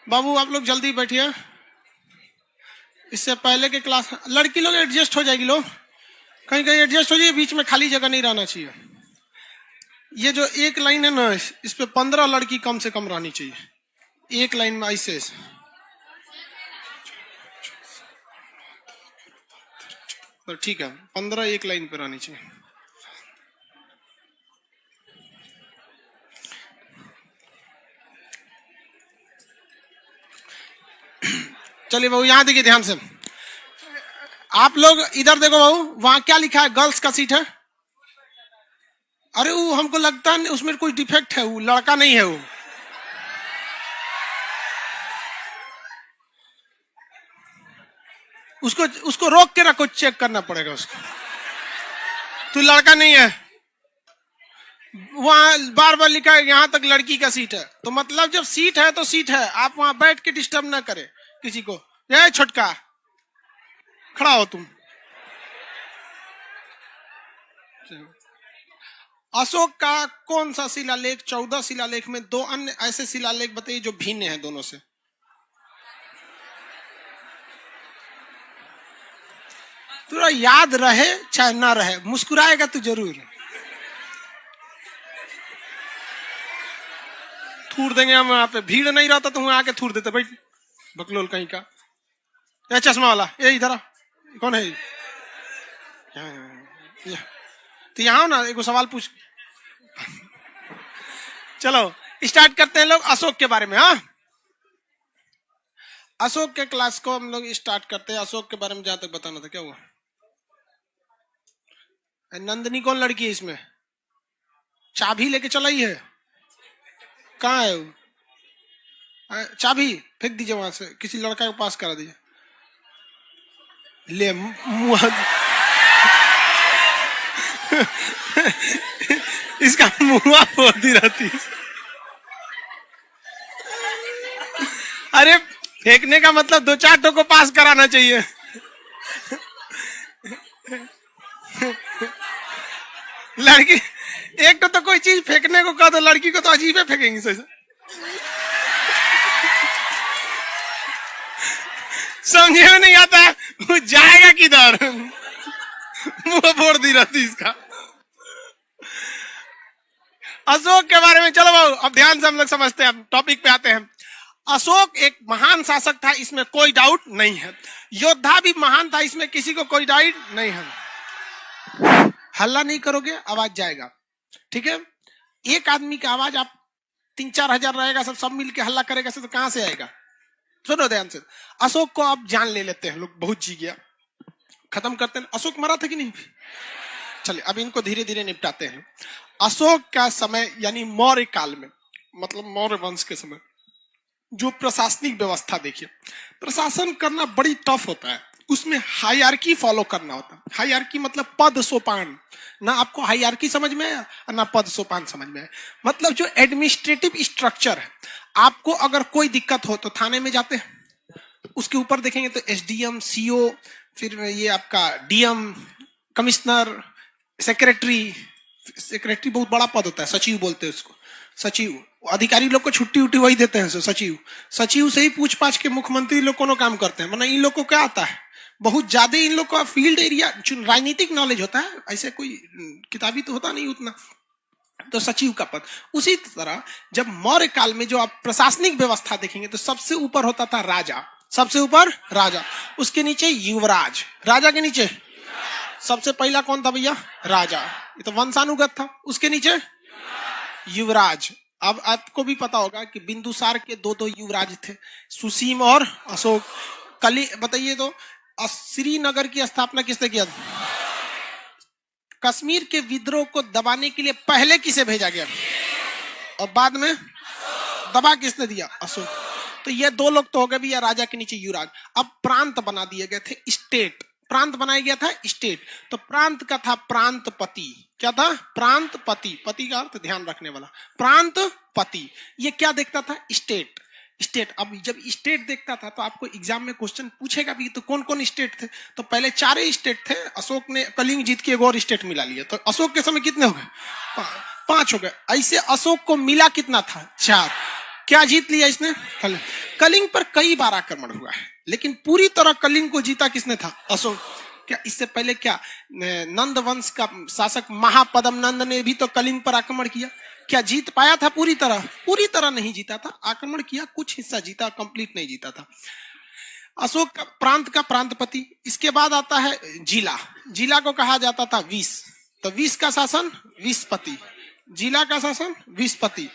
बाबू आप लोग जल्दी बैठिए, इससे पहले के क्लास लड़की लोग एडजस्ट हो जाएगी, लोग कहीं कहीं एडजस्ट हो जाए, बीच में खाली जगह नहीं रहना चाहिए। ये जो एक लाइन है ना, इस पे 15 लड़की कम से कम रहनी चाहिए एक लाइन में, ऐसे तो ठीक है, 15 एक लाइन पे रहनी चाहिए। चलिए बाबू यहां देखिए ध्यान से, आप लोग इधर देखो बाबू, वहां क्या लिखा है? गर्ल्स का सीट है। अरे वो हमको लगता है उसमें कोई डिफेक्ट है, वो लड़का नहीं है, वो उसको रोक के रखो, चेक करना पड़ेगा उसको। तो लड़का नहीं है, वहां बार बार लिखा है यहां तक लड़की का सीट है, तो मतलब जब सीट है तो सीट है, आप वहां बैठ के डिस्टर्ब ना करें किसी को। ये छोटका खड़ा हो तुम। अशोक का कौन सा शिलालेख 14 शिलालेख में दो अन्य ऐसे शिलालेख बताइए जो भिन्न हैं दोनों से? थोड़ा याद रहे चाहे ना रहे, मुस्कुराएगा तो जरूर। थूर देंगे हम, वहां पे भीड़ नहीं रहता तो वहां आके थूर देते भाई, बकलोल कहीं का। ये चश्मा वाला, ये इधर आ, कौन है? तो यहाँ ना एक सवाल पूछ। चलो स्टार्ट करते हैं लोग अशोक के बारे में। हाँ, अशोक के क्लास को हम लोग स्टार्ट करते हैं। अशोक के बारे में जहां तक बताना था, क्या हुआ? नंदनी कौन लड़की है इसमें? चाबी लेके चलाई है, कहाँ है वो? चाबी फेंक दीजिए वहां से, किसी लड़का के पास करा दीजिए। ले इसका मुआ होती रहती। अरे फेंकने का मतलब 2-4 को पास कराना चाहिए। लड़की एक तो कोई चीज फेंकने को कह दो, लड़की को तो अजीब है फेंकेंगी सही। समझे में नहीं आता, वो जाएगा किधर, मुंह फोड़ दी रहती इसका। अशोक के बारे में चलो अब ध्यान से हम लोग समझते हैं, टॉपिक पे आते हैं। अशोक एक महान शासक था, इसमें कोई डाउट नहीं है। योद्धा भी महान था, इसमें किसी को कोई डाउट नहीं है। हल्ला नहीं करोगे आवाज जाएगा, ठीक है? एक आदमी की आवाज आप 3-4 हजार रहेगा, सब मिलके हल्ला करेगा तो कहां से आएगा? सुनो ध्यान से, अशोक को आप जान ले लेते हैं लोग, बहुत जी गया, खत्म करते हैं। अशोक मरा था कि नहीं? चलिए अब इनको धीरे धीरे निपटाते हैं। अशोक का समय यानी मौर्य काल में, मतलब मौर्य वंश के समय, जो प्रशासनिक व्यवस्था देखिए, प्रशासन करना बड़ी टफ होता है, उसमें हायरार्की फॉलो करना होता है। हायरार्की मतलब पद सोपान, ना आपको हायरार्की समझ में आया और ना पद सोपान समझ में आया। मतलब जो एडमिनिस्ट्रेटिव स्ट्रक्चर है, आपको अगर कोई दिक्कत हो तो थाने में जाते हैं, उसके ऊपर देखेंगे तो एसडीएम, सीओ, फिर ये आपका डीएम, कमिश्नर, सेक्रेटरी बहुत बड़ा पद होता है, सचिव बोलते हैं उसको, सचिव। अधिकारी लोग को छुट्टी उट्टी वही देते हैं, सचिव से ही पूछ पाछ के मुख्यमंत्री लोग कोनो काम करते हैं। मतलब इन लोग को क्या आता है, बहुत ज्यादा इन लोग का फील्ड एरिया राजनीतिक नॉलेज होता है, ऐसे कोई किताबी तो होता नहीं उतना, तो सचिव का पद। उसी तरह जब मौर्य काल में जो आप प्रशासनिक व्यवस्था देखेंगे तो सबसे ऊपर होता था राजा, सबसे ऊपर राजा, उसके नीचे युवराज, राजा के नीचे सबसे पहला कौन था भैया? राजा, ये तो वंशानुगत था। उसके नीचे युवराज। अब आपको भी पता होगा कि बिंदुसार के 2 युवराज थे, सुसीम और अशोक। कली बताइए तो श्रीनगर की स्थापना किसने किया? कश्मीर के विद्रोह को दबाने के लिए पहले किसे भेजा गया और बाद में दबा किसने दिया? अशोक। तो ये 2 लोग तो हो गए भैया, राजा के नीचे युवराज। अब प्रांत बना दिए गए थे, स्टेट, प्रांत बनाया गया था स्टेट। तो प्रांत का था प्रांतपति। क्या था? प्रांतपति, पति का अर्थ ध्यान रखने वाला, प्रांतपति। ये क्या देखता था? स्टेट। अब जब स्टेट देखता था तो आपको एग्जाम में क्वेश्चन पूछेगा भी, तो कौन कौन स्टेट थे? तो पहले 4 स्टेट थे, अशोक ने कलिंग जीत के एक और स्टेट मिला लिया, तो अशोक के समय कितने हो गए? 5 हो गए। ऐसे अशोक को मिला कितना था? 4। क्या जीत लिया इसने? कलिंग पर कई बार आक्रमण हुआ है, लेकिन पूरी तरह कलिंग को जीता किसने था? अशोक। क्या इससे पहले क्या नंद वंश का शासक महापद्म नंद ने भी तो कलिंग पर आक्रमण किया? क्या जीत पाया था पूरी तरह? पूरी तरह नहीं जीता था, आक्रमण किया, कुछ हिस्सा जीता, कंप्लीट नहीं जीता था। अशोक का प्रांतपति। इसके बाद आता है जिला। जिला को कहा जाता था विष, तो विष का शासन विषपति, जिला का शासन विषपति।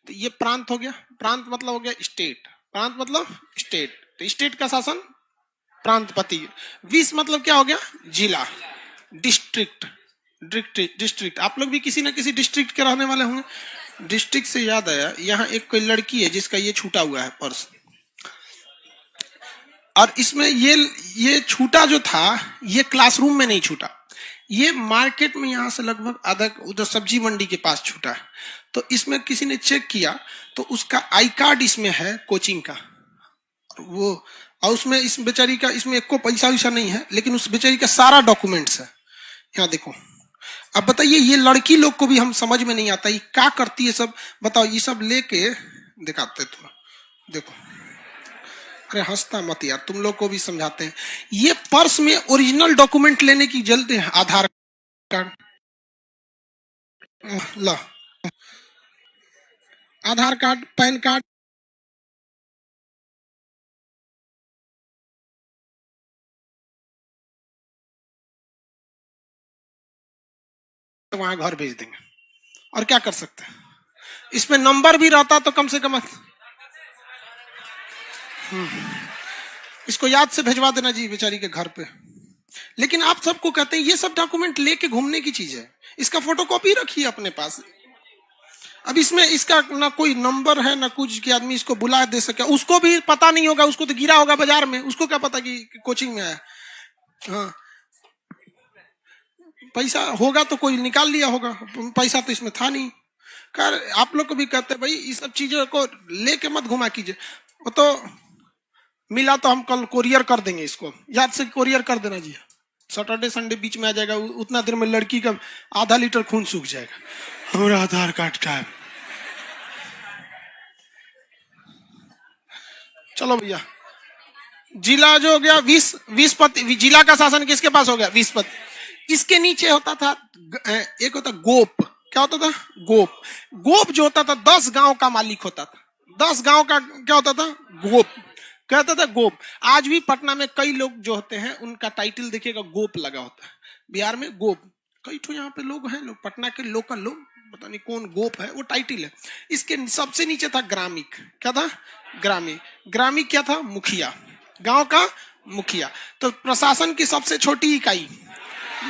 तो ये प्रांत हो गया। प्रांत मतलब हो गया स्टेट, प्रांत मतलब स्टेट, तो स्टेट का शासन प्रांतपति। विष मतलब क्या हो गया? जिला, डिस्ट्रिक्ट। डिस्ट्रिक्ट आप लोग भी किसी ना किसी डिस्ट्रिक्ट के रहने वाले होंगे। डिस्ट्रिक्ट से याद आया, यहाँ एक कोई लड़की है जिसका ये छूटा हुआ है पर्स, और इसमें ये छूटा जो था ये क्लासरूम में नहीं छूटा, ये मार्केट में यहाँ से लगभग आधा उधर सब्जी मंडी के पास छूटा है। तो इसमें किसी ने चेक किया तो उसका आई कार्ड इसमें है कोचिंग का, वो और उसमें इस बेचारी का इसमें एको पैसा वैसा नहीं है, लेकिन उस बेचारी का सारा डॉक्यूमेंट्स है। यहाँ देखो, अब बताइए ये लड़की लोग को भी हम समझ में नहीं आता ये क्या करती है सब। बताओ, ये सब लेके दिखाते तुम देखो। अरे हंसता मत यार, तुम लोग को भी समझाते हैं। ये पर्स में ओरिजिनल डॉक्यूमेंट लेने की जल्दी है, आधार कार्ड ला, आधार कार्ड, पैन कार्ड, वहां घर भेज देंगे। और क्या कर सकते हैं, इसमें नंबर भी रहता तो कम से कम इसको याद से भेजवा देना जी बेचारी के घर पे। लेकिन आप सबको कहते हैं ये सब डॉक्यूमेंट लेके घूमने की चीज है, इसका फोटोकॉपी रखिए अपने पास। अब इसमें इसका ना कोई नंबर है ना कुछ कि आदमी इसको बुला दे सके, उसको भी पता नहीं होगा, उसको तो गिरा होगा बाजार में, उसको क्या पता कि कोचिंग में आया। हाँ, पैसा होगा तो कोई निकाल लिया होगा, पैसा तो इसमें था नहीं। कर आप लोग को भी कहते भाई ये सब चीजों को लेके मत घुमा कीजिए। वो तो मिला तो हम कल कोरियर कर देंगे, इसको याद से कोरियर कर देना जी। सैटरडे संडे बीच में आ जाएगा, उतना देर में लड़की का आधा लीटर खून सूख जाएगा। हमारा आधार कार्ड का है। चलो भैया, जिला जो हो गया विषपति, जिला का शासन किसके पास हो गया? विषपति। इसके नीचे होता था एक होता गोप। क्या होता था? गोप। गोप जो होता था 10 गांव का मालिक होता था। 10 गांव का क्या होता था? गोप कहता था। गोप आज भी पटना में कई लोग जो होते हैं उनका टाइटल देखिएगा गोप लगा होता है। बिहार में गोप, कई तो यहाँ पे लोग हैं, लोग पटना के लोकल लोग, पता नहीं कौन गोप है, वो टाइटल है। इसके सबसे नीचे था ग्रामिक। क्या था? ग्रामीण। ग्रामिक क्या था? मुखिया, गांव का मुखिया। तो प्रशासन की सबसे छोटी इकाई,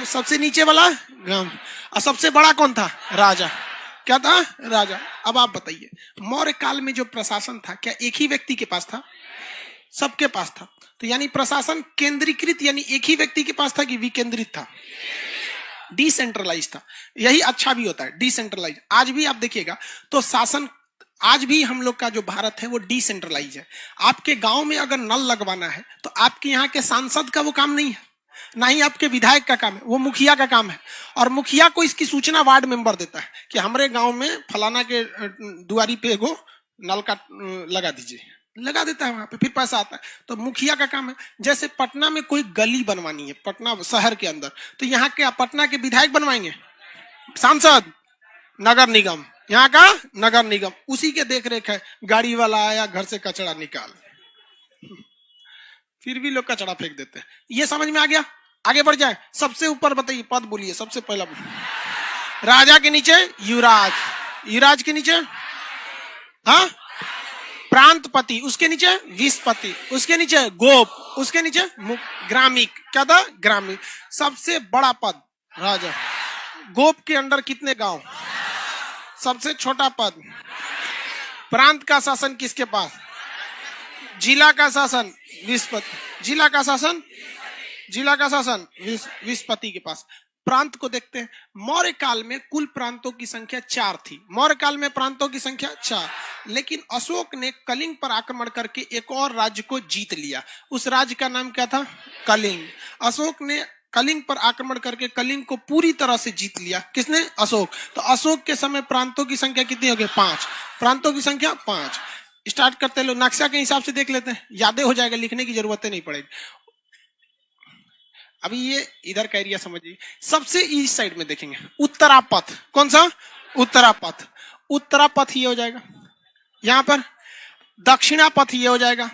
सबसे नीचे वाला ग्राम, और सबसे बड़ा कौन था? राजा। क्या था? राजा। अब आप बताइए मौर्य काल में जो प्रशासन था क्या एक ही व्यक्ति के पास था? सबके पास था। तो यानी प्रशासन केंद्रीकृत यानी एक ही व्यक्ति के पास था कि विकेंद्रित था? डिसेंट्रलाइज था। यही अच्छा भी होता है, डिसेंट्रलाइज। आज भी आप देखिएगा तो शासन, आज भी हम लोग का जो भारत है वो डिसेंट्रलाइज है। आपके गांव में अगर नल लगवाना है तो आपके यहाँ के सांसद का वो काम नहीं है, ना ही आपके विधायक का काम है, वो मुखिया का काम है। और मुखिया को इसकी सूचना वार्ड मेंबर देता है कि हमारे गांव में फलाना के दुआरी पे एगो नल का लगा दीजिए, लगा देता है, वहां पे फिर पैसा आता है। तो मुखिया का काम है। जैसे पटना में कोई गली बनवानी है, पटना शहर के अंदर, तो यहाँ के पटना के विधायक बनवाएंगे, सांसद, नगर निगम, यहाँ का नगर निगम, उसी के देख रेख है। गाड़ी वाला आया, घर से कचरा निकाल, फिर भी लोग कचरा फेंक देते हैं। ये समझ में आ गया? आगे बढ़ जाए। सबसे ऊपर बताइए, पद बोलिए सबसे पहला। राजा के नीचे युवराज, युवराज के नीचे हाँ प्रांतपति, उसके नीचे विषपति, उसके नीचे गोप, उसके नीचे ग्रामिक। क्या था? ग्रामीण। सबसे बड़ा पद राजा। गोप के अंडर कितने गांव? सबसे छोटा पद। प्रांत का शासन किसके पास? जिला का शासन विषपति, जिला का शासन विषपति के पास। प्रांत को देखते हैं। मौर्य काल में कुल प्रांतों की संख्या 4 थी। मौर्य काल में प्रांतों की संख्या 4, लेकिन अशोक ने कलिंग पर आक्रमण करके एक और राज्य को जीत लिया। उस राज्य का नाम क्या था? कलिंग। अशोक ने कलिंग पर आक्रमण करके कलिंग को पूरी तरह से जीत लिया। किसने? अशोक। तो अशोक के समय प्रांतों की संख्या कितनी हो गई? 5। प्रांतों की संख्या 5। स्टार्ट करते लो, नक्शा के हिसाब से देख लेते हैं, यादें हो जाएगा, लिखने की जरूरत नहीं पड़ेगी। अभी ये इधर का एरिया समझिए, सबसे ईस्ट साइड में देखेंगे उत्तरापथ। कौन सा? उत्तरापथ। उत्तरापथ ये हो जाएगा, यहां पर दक्षिणापथ ये हो जाएगा,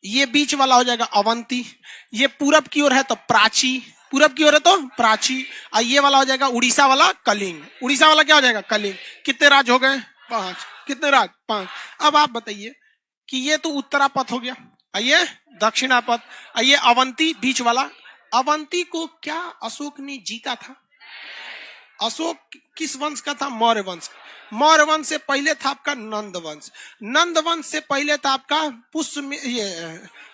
ये बीच वाला हो जाएगा अवंती, ये पूरब की ओर है तो प्राची, पूरब की ओर है तो प्राची, और ये वाला हो जाएगा उड़ीसा वाला कलिंग। उड़ीसा वाला क्या हो जाएगा? कलिंग। कितने राज हो गए? 5। कितने राज? 5। अब आप बताइए कि ये तो उत्तरापथ हो गया, ये दक्षिणापथ, ये अवंती बीच वाला। अवंती को क्या अशोक ने जीता था? अशोक किस वंश का था? मौर्य वंश। मौर्य वंश से पहले था आपका नंद वंश, नंद वंश से पहले था आपका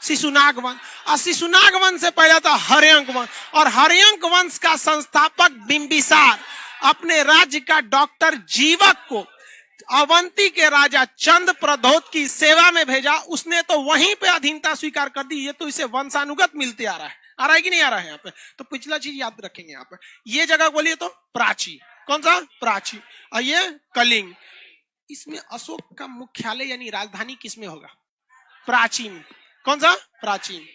शिशुनाग वंश, और शिशुनाग वंश से पहले था हर्यंक वंश, और हर्यंक वंश का संस्थापक बिंबिसार अपने राज्य का डॉक्टर जीवक को अवंती के राजा चंद प्रद्योत की सेवा में भेजा। उसने तो वहीं पे अधीनता स्वीकार कर दी। ये तो इसे वंशानुगत मिलते आ रहा है। आ रहा है कि नहीं आ रहा है? यहाँ पे तो पिछला चीज याद रखेंगे। यहाँ पे ये जगह बोलिए तो प्राची। कौन सा? प्राची। और ये कलिंग। इसमें अशोक का मुख्यालय यानी राजधानी किसमें होगा? प्राची में। कौन सा? प्राचीन।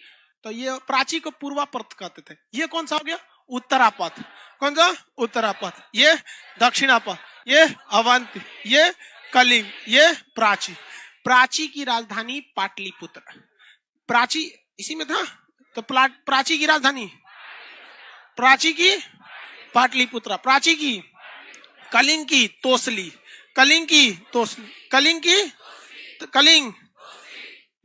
तो ये प्राची को पूर्वापथ कहते थे। ये कौन सा हो गया? उत्तरापथ। कौन सा? उत्तरापथ। ये दक्षिणापथ, ये अवंती, ये कलिंग, ये प्राची। प्राची की राजधानी पाटलिपुत्र। प्राची इसी में था तो प्राची की राजधानी, प्राची की पाटलिपुत्र, प्राची की कलिंग की तोसली, कलिंग की तोसली, कलिंग की कलिंग।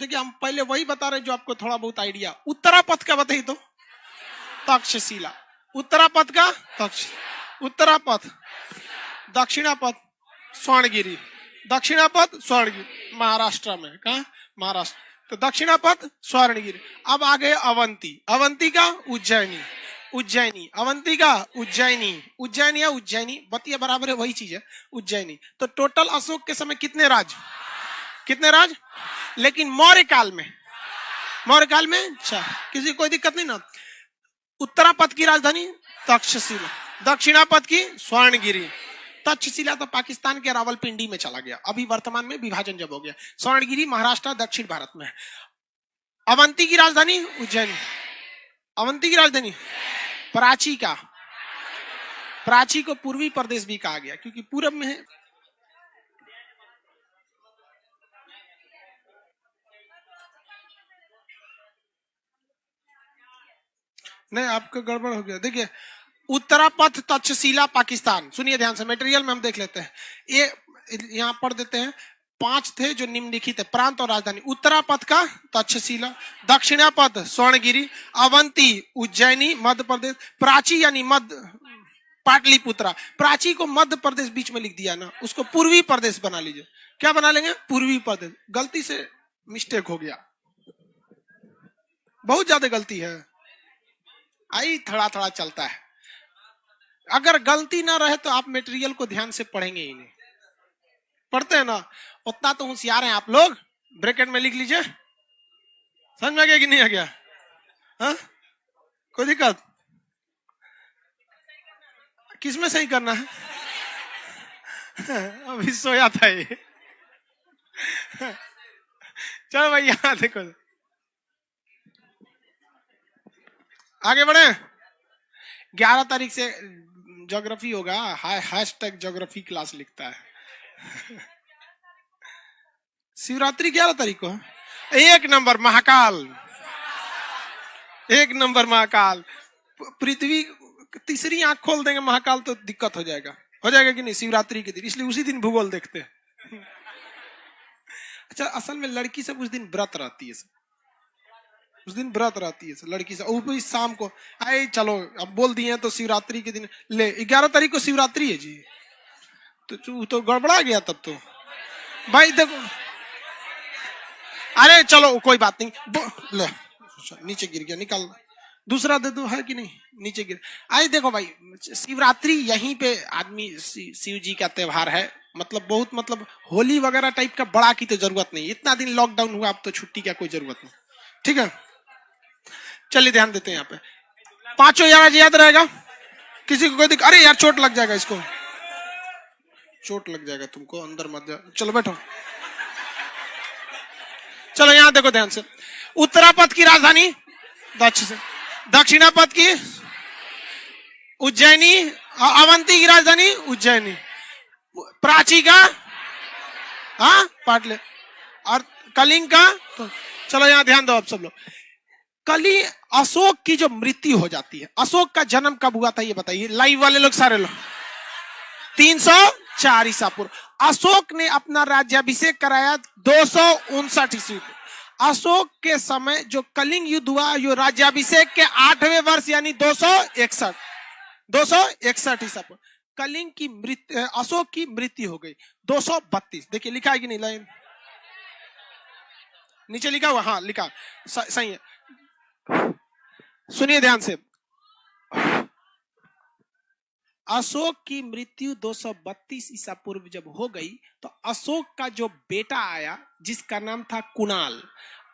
देखिए हम पहले वही बता रहे जो आपको थोड़ा बहुत आइडिया। उत्तरापथ का बताइए तो तक्षशिला। उत्तरापथ का तक्ष, उत्तरापथ, दक्षिणापथ स्वर्णगिरी, दक्षिणापथ स्वर्णगिरी महाराष्ट्र में। कहा? महाराष्ट्र। तो दक्षिणापथ स्वर्णगिरी। अब आ गए अवंती। अवंती का उज्जैनी, उज्जैनी। अवंती का उज्जैनी, उज्जैनी या उज्जैनी बतिया बराबर है, वही चीज है, उज्जैनी। तो टोटल अशोक के समय कितने राज? कितने राज? लेकिन मौर्य काल में, मौर्य काल में अच्छा किसी कोई दिक्कत नहीं ना। उत्तरापथ की राजधानी तक्षशिला, दक्षिणापथ की स्वर्णगिरी। तक्षशिला तो पाकिस्तान के रावलपिंडी में चला गया, अभी वर्तमान में विभाजन जब हो गया। स्वर्णगिरी महाराष्ट्र दक्षिण भारत में है। अवंती की राजधानी उज्जैन। अवंती की राजधानी प्राची का, प्राची को पूर्वी प्रदेश भी कहा गया क्योंकि पूरब में है। नहीं आपका गड़बड़ हो गया। देखिए उत्तरापथ तक्षशिला पाकिस्तान। सुनिए ध्यान से, मटेरियल में हम देख लेते हैं। ये यहां पढ़ देते हैं। 5 थे जो निम्नलिखित है प्रांत और राजधानी। उत्तरापथ का तक्षशिला, दक्षिणापथ स्वर्णगिरी, अवंती उज्जैनी मध्य प्रदेश, प्राची यानी मध्य पाटलिपुत्रा। प्राची को मध्य प्रदेश बीच में लिख दिया ना, उसको पूर्वी प्रदेश बना लीजिए। क्या बना लेंगे? पूर्वी प्रदेश। गलती से मिस्टेक हो गया, बहुत ज्यादा गलती है। आई थोड़ा थोड़ा चलता है। अगर गलती ना रहे तो आप मटेरियल को ध्यान से पढ़ेंगे ही नहीं। पढ़ते हैं ना, उतना तो होशियार हैं आप लोग। ब्रैकेट में लिख लीजिए। समझ में आ गया कि नहीं आ गया? हाँ कोई दिक्कत? किसमें सही करना है? अभी सोया था ये। चलो भाई यहां देखो, आगे बढ़े। 11 तारीख से ज्योग्राफी होगा। हैशटैग ज्योग्राफी क्लास लिखता है। शिवरात्रि 11 तारीख को है। 1 नंबर महाकाल, 1 नंबर महाकाल। पृथ्वी तीसरी आंख खोल देंगे महाकाल तो दिक्कत हो जाएगा। हो जाएगा कि नहीं? शिवरात्रि के दिन, इसलिए उसी दिन भूगोल देखते हैं। अच्छा असल में लड़की सब उस दिन व्रत रहती है, उस दिन व्रत रहती है लड़की से। ऊपर शाम को आए चलो अब बोल दिए तो शिवरात्रि के दिन ले। 11 तारीख को शिवरात्रि है जी। तो गड़बड़ा गया तब तो भाई। देखो अरे चलो कोई बात नहीं। ले नीचे गिर गया, निकाल दूसरा दे दो। है कि नहीं? नीचे गिर। आए देखो भाई, शिवरात्रि यहीं पे आदमी शिव जी का त्योहार है। मतलब बहुत मतलब होली वगैरह टाइप का बड़ा की तो जरूरत नहीं। इतना दिन लॉकडाउन हुआ, अब तो छुट्टी का कोई जरूरत नहीं। ठीक है चलिए ध्यान देते हैं यहाँ पे। 5 याद रहेगा? किसी को कोई दिक्कत? अरे यार चोट लग जाएगा, इसको चोट लग जाएगा तुमको, अंदर मत जा। चलो बैठो। चलो यहां देखो ध्यान से। उत्तरापद की राजधानी दक्षिण से, दक्षिणापद की उज्जैनी, अवंती की राजधानी उज्जैनी, प्राची का हाँ पाटले, और कलिंग का तो चलो यहां ध्यान दो आप सब लोग। कली अशोक की जो मृत्यु हो जाती है, अशोक का जन्म कब हुआ था ये बताइए, लाइव वाले लोग सारे लोग। 304 ईसा पूर्व। अशोक ने अपना राज्याभिषेक कराया 259 ईस्वी को। अशोक के समय जो कलिंग युद्ध हुआ, जो राज्याभिषेक के 8वें वर्ष यानी 261 ईसा पूर्व, कलिंग की मृत्यु, अशोक की मृत्यु हो गई 232। देखिए लिखा है कि नहीं, लाइन नीचे लिखा हुआ, हाँ लिखा सही है। सुनिए ध्यान से, अशोक की मृत्यु 232 ईसा पूर्व जब हो गई तो अशोक का जो बेटा आया जिसका नाम था कुणाल,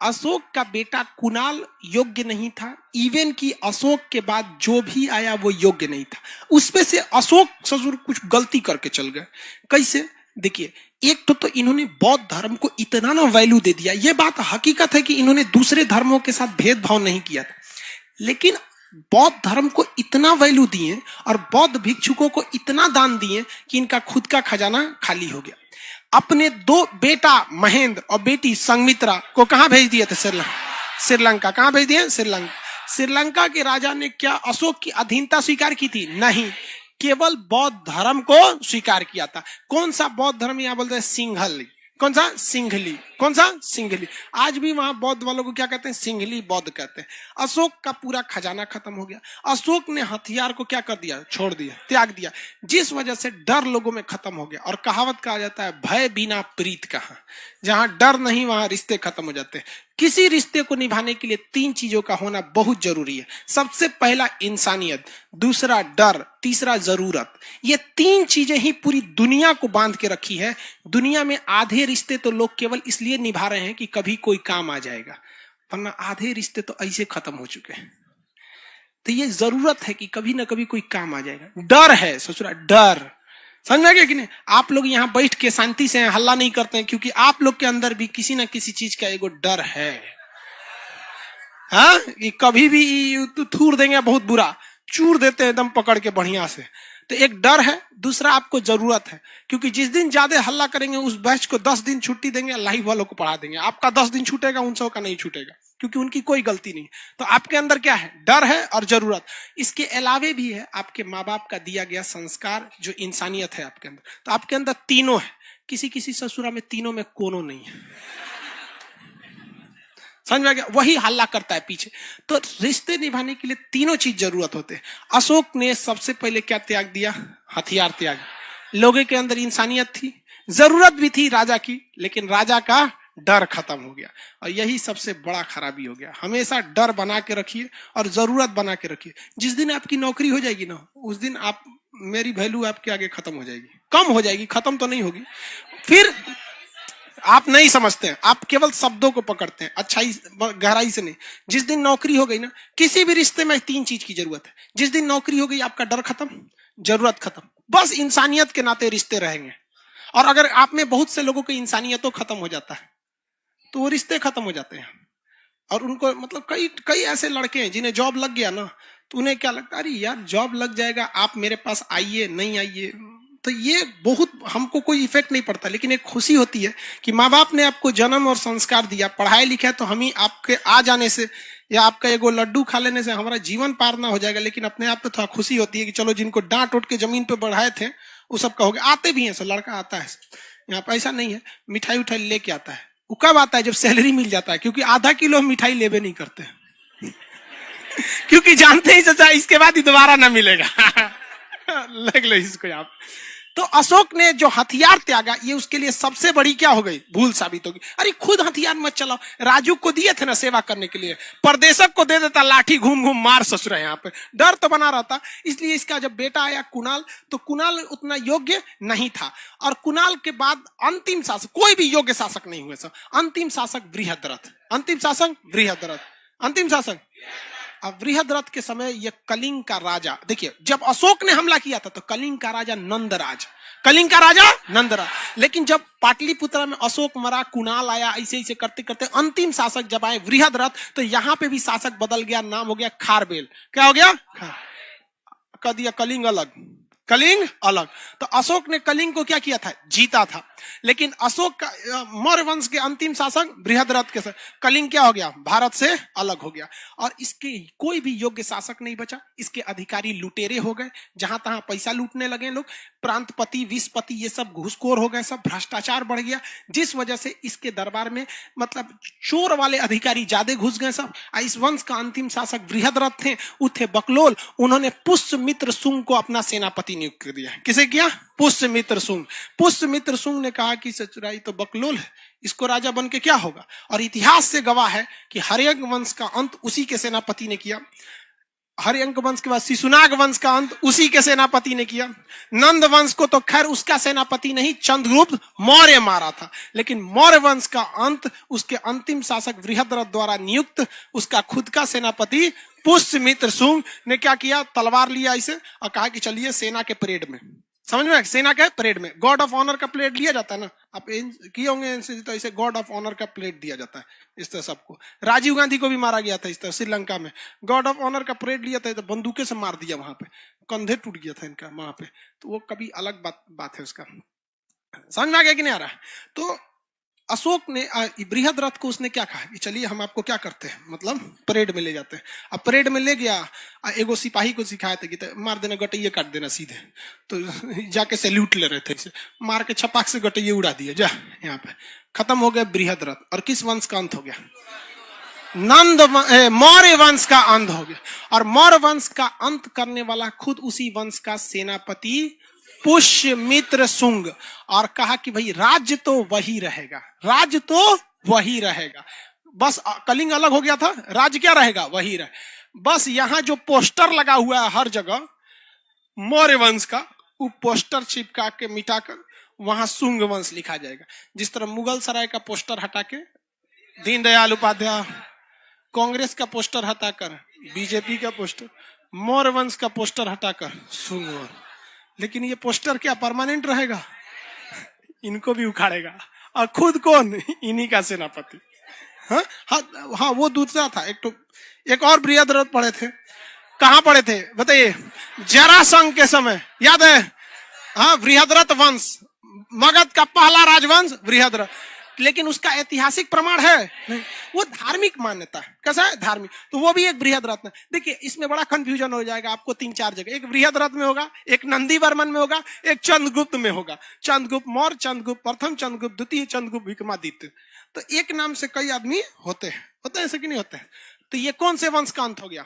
अशोक का बेटा कुणाल योग्य नहीं था। इवन कि अशोक के बाद जो भी आया वो योग्य नहीं था। उसमें से अशोक ससुर कुछ गलती करके चल गए। कैसे? देखिए, एक तो इन्होंने बौद्ध धर्म को इतना ना वैल्यू दे दिया। ये बात हकीकत है कि इन्होंने दूसरे धर्मों के साथ भेदभाव नहीं किया था, लेकिन बौद्ध धर्म को इतना वैल्यू दिए और बौद्ध भिक्षुकों को इतना दान दिए कि इनका खुद का खजाना खाली हो गया। अपने 2 बेटा महेंद्र और बेटी संघमित्रा को कहां भेज दिए थे? श्रीलंका। कहां भेज दिए? श्रीलंका। श्रीलंका के राजा ने क्या अशोक की अधीनता स्वीकार की थी? नहीं, केवल बौद्ध धर्म को स्वीकार किया था। कौन सा बौद्ध धर्म? यहां बोलते हैं सिंघली। कौन सा? सिंघली। कौन सा? सिंघली। आज भी वहां बौद्ध वालों को क्या कहते हैं? सिंघली बौद्ध कहते हैं। अशोक का पूरा खजाना खत्म हो गया। अशोक ने हथियार को क्या कर दिया? छोड़ दिया, त्याग दिया, जिस वजह से डर लोगों में खत्म हो गया। और कहावत कहा जाता है, भय बिना प्रीत कहां। जहां डर नहीं वहां रिश्ते खत्म हो जाते हैं। किसी रिश्ते को निभाने के लिए 3 चीजों का होना बहुत जरूरी है। सबसे पहला इंसानियत, दूसरा डर, तीसरा जरूरत। ये 3 चीजें ही पूरी दुनिया को बांध के रखी है। दुनिया में आधे रिश्ते तो लोग केवल इसलिए निभा रहे हैं कि कभी कोई काम आ जाएगा, वरना आधे रिश्ते तो ऐसे खत्म हो चुके हैं। तो ये जरूरत है कि कभी ना कभी कोई काम आ जाएगा। डर है ससुरा, डर। समझ में गया कि नहीं? आप लोग यहाँ बैठ के शांति से हल्ला नहीं करते हैं क्योंकि आप लोग के अंदर भी किसी ना किसी चीज का एगो डर है। हाँ, कि कभी भी थूर देंगे, बहुत बुरा चूर देते हैं एकदम पकड़ के बढ़िया से। तो एक डर है, दूसरा आपको जरूरत है, क्योंकि जिस दिन ज्यादा हल्ला करेंगे उस बैच को 10 दिन छुट्टी देंगे, लाइव वालों को पढ़ा देंगे। आपका 10 दिन छूटेगा, उन 100 का नहीं छूटेगा, क्योंकि उनकी कोई गलती नहीं। तो आपके अंदर क्या है? डर है और जरूरत। इसके अलावे भी है आपके माँ बाप का दिया गया संस्कार, जो इंसानियत है आपके अंदर। तो आपके अंदर तीनों है। किसी किसी ससुरा में तीनों में कोनो नहीं है। समझ में गया? वही हल्ला करता है पीछे। तो रिश्ते निभाने के लिए तीनों चीज जरूरत होते हैं। अशोक ने सबसे पहले क्या त्याग दिया? हथियार त्याग। लोगों के अंदर इंसानियत थी, जरूरत भी थी राजा की, लेकिन राजा का डर खत्म हो गया। और यही सबसे बड़ा खराबी हो गया। हमेशा डर बना के रखिए और जरूरत बना के रखिए। जिस दिन आपकी नौकरी हो जाएगी ना, उस दिन आप, मेरी वैल्यू आपके आगे खत्म हो जाएगी, कम हो जाएगी, खत्म तो नहीं होगी। फिर आप नहीं समझते हैं, आप केवल शब्दों को पकड़ते हैं, अच्छाई गहराई से नहीं। जिस दिन नौकरी हो गई ना, किसी भी रिश्ते में 3 चीज की जरूरत है। जिस दिन नौकरी हो गई, आपका डर खत्म, जरूरत खत्म, बस इंसानियत के नाते रिश्ते रहेंगे। और अगर आप में बहुत से लोगों की इंसानियतों खत्म हो जाता है तो वो रिश्ते खत्म हो जाते हैं। और उनको मतलब कई ऐसे लड़के हैं जिन्हें जॉब लग गया ना, तो उन्हें क्या लगता है, अरे यार जॉब लग जाएगा, आप मेरे पास आइए, नहीं आइए। तो ये बहुत, हमको कोई इफेक्ट नहीं पड़ता, लेकिन एक खुशी होती है कि माँ बाप ने आपको जन्म और संस्कार दिया, पढ़ाई लिखा, तो हम ही आपके आ जाने से या आपका एगो लड्डू खा लेने से हमारा जीवन पार ना हो जाएगा। लेकिन अपने आप पे थोड़ा खुशी होती है कि चलो, जिनको डांट उठ के जमीन पे बढ़ाए थे वो सब का हो गया। आते भी हैं, सब लड़का आता है यहाँ पर, ऐसा नहीं है, मिठाई उठाई लेके आता है। वो कब आता है? जब सैलरी मिल जाता है, क्योंकि आधा किलो मिठाई लेवे नहीं करते क्योंकि जानते ही चाचा इसके बाद ही दोबारा ना मिलेगा लग लो इसको आप। तो अशोक ने जो हथियार त्यागा, ये उसके लिए सबसे बड़ी क्या हो गई? भूल साबित होगी। अरे खुद हथियार मत चलाओ। राजू को दिए थे ना सेवा करने के लिए, परदेशक को दे देता लाठी, घूम घूम मार ससुर यहाँ पे, डर तो बना रहता। इसलिए इसका जब बेटा आया कुणाल, तो कुणाल उतना योग्य नहीं था। और कुणाल के बाद अंतिम शासक, कोई भी योग्य शासक नहीं हुए सर। अंतिम शासक बृहद्रथ, अंतिम शासक बृहद्रथ, अंतिम शासक अब बृहद्रथ के समय ये कलिंग का राजा, देखिए जब अशोक ने हमला किया था तो कलिंग का राजा नंदराज, कलिंग का राजा नंदराज, लेकिन जब पाटलिपुत्र में अशोक मरा, कुणाल आया, ऐसे ऐसे करते करते अंतिम शासक जब आए बृहद्रथ, तो यहां पे भी शासक बदल गया, नाम हो गया खारबेल। क्या हो गया? कह दिया कलिंग अलग, कलिंग अलग। तो अशोक ने कलिंग को क्या किया था? जीता था। लेकिन अशोक का मौर्य वंश के अंतिम शासक बृहद्रथ के साथ कलिंग क्या हो गया? भारत से अलग हो गया, और इसके कोई भी योग्य शासक नहीं बचा। इसके अधिकारी लुटेरे हो गए, जहां तहां पैसा लूटने लगे लोग, प्रांतपति, विषपति, ये सब घूसखोर हो गए, सब भ्रष्टाचार बढ़ गया, जिस वजह से इसके दरबार में मतलब चोर वाले अधिकारी ज्यादा घुस गए सब। इस वंश का अंतिम शासक बृहद्रथ थे, थे बकलोल। उन्होंने पुष्यमित्र शुंग को अपना सेनापति नियुक्त कर दिया। किसे किया? पुष्यमित्र शुंग। पुष्यमित्र शुंग ने कहा कि सचुराई तो बकलोल है, इसको राजा बन के क्या होगा। और इतिहास से गवाह है कि हर्यंक वंश का अंत उसी के सेनापति ने किया। हर्यंक वंश के बाद शिशुनाग वंश का अंत उसी के सेनापति ने किया। नंद वंश को तो खैर उसका सेनापति नहीं, चंद्रगुप्त मौर्य मारा था, लेकिन मौर्य वंश का अंत उसके अंतिम शासक बृहद्रथ द्वारा नियुक्त उसका खुद का सेनापति पुष्यमित्र शुंग ने क्या किया? तलवार लिया इसे और कहा कि चलिए सेना के परेड में, समझ में? सेना के परेड में गॉड ऑफ ऑनर का प्लेट लिया जाता है ना, आप किए होंगे, तो इसे गॉड ऑफ ऑनर का प्लेट दिया जाता है इस तरह सबको। राजीव गांधी को भी मारा गया था इस तरह श्रीलंका में, गॉड ऑफ ऑनर का परेड लिया था, तो बंदूकें से मार दिया, वहां पे कंधे टूट गया था इनका वहां पे। तो वो कभी अलग बात है उसका, समझ में आ गया कि नहीं आ रहा? तो अशोक ने बृहद्रथ को उसने क्या कहा कि चलिए हम आपको क्या करते हैं, मतलब परेड में ले जाते हैं। अब परेड में ले गया, एगो सिपाही को सिखाया था कि मार देना, गटैये काट देना सीधे, तो जाके सैल्यूट ले रहे थे, इसे मार के छपाक से गटैये उड़ा दिए, जा यहाँ पे खत्म हो गया बृहद्रथ। और किस वंश का अंत हो गया? मौर्य वंश का अंत हो गया। और मौर्य वंश का अंत करने वाला खुद उसी वंश का सेनापति पुष्यमित्र शुंग। और कहा कि भाई राज्य तो वही रहेगा, राज्य तो वही रहेगा, बस कलिंग अलग हो गया था, राज्य क्या रहेगा? वही रहे। बस यहाँ जो पोस्टर लगा हुआ है हर जगह मौर्य वंश का, वो पोस्टर चिपका के मिटाकर वहां शुंग वंश लिखा जाएगा। जिस तरह मुगल सराय का पोस्टर हटा के दीनदयाल उपाध्याय, कांग्रेस का पोस्टर हटाकर बीजेपी का पोस्टर, मौर्य वंश का पोस्टर हटाकर शुंग वंश। लेकिन ये पोस्टर क्या परमानेंट रहेगा? इनको भी उखाड़ेगा, और खुद कौन? इन्हीं का सेनापति। हाँ, वो दूसरा था। एक और बृहद्रथ पढ़े थे, कहां पढ़े थे बताइए? जरासंध के समय, याद है? हाँ, बृहद्रथ वंश, मगध का पहला राजवंश बृहद्रथ। लेकिन उसका ऐतिहासिक प्रमाण है नहीं, वो धार्मिक मान्यता है। कैसा है? धार्मिक। तो वो भी एक बृहद्रथ है। देखिए इसमें बड़ा कंफ्यूजन हो जाएगा आपको, 3-4 जगह। एक बृहद्रथ में होगा, एक नंदी वर्मन में होगा, एक चंद्रगुप्त में होगा। चंद्रगुप्त मौर्य, चंद्रगुप्त प्रथम, चंद्रगुप्त द्वितीय, चंद्रगुप्त विक्रमादित्य। तो एक नाम से कई आदमी होते हैं ऐसे कि नहीं होते हैं? तो ये कौन से वंश का अंत हो गया?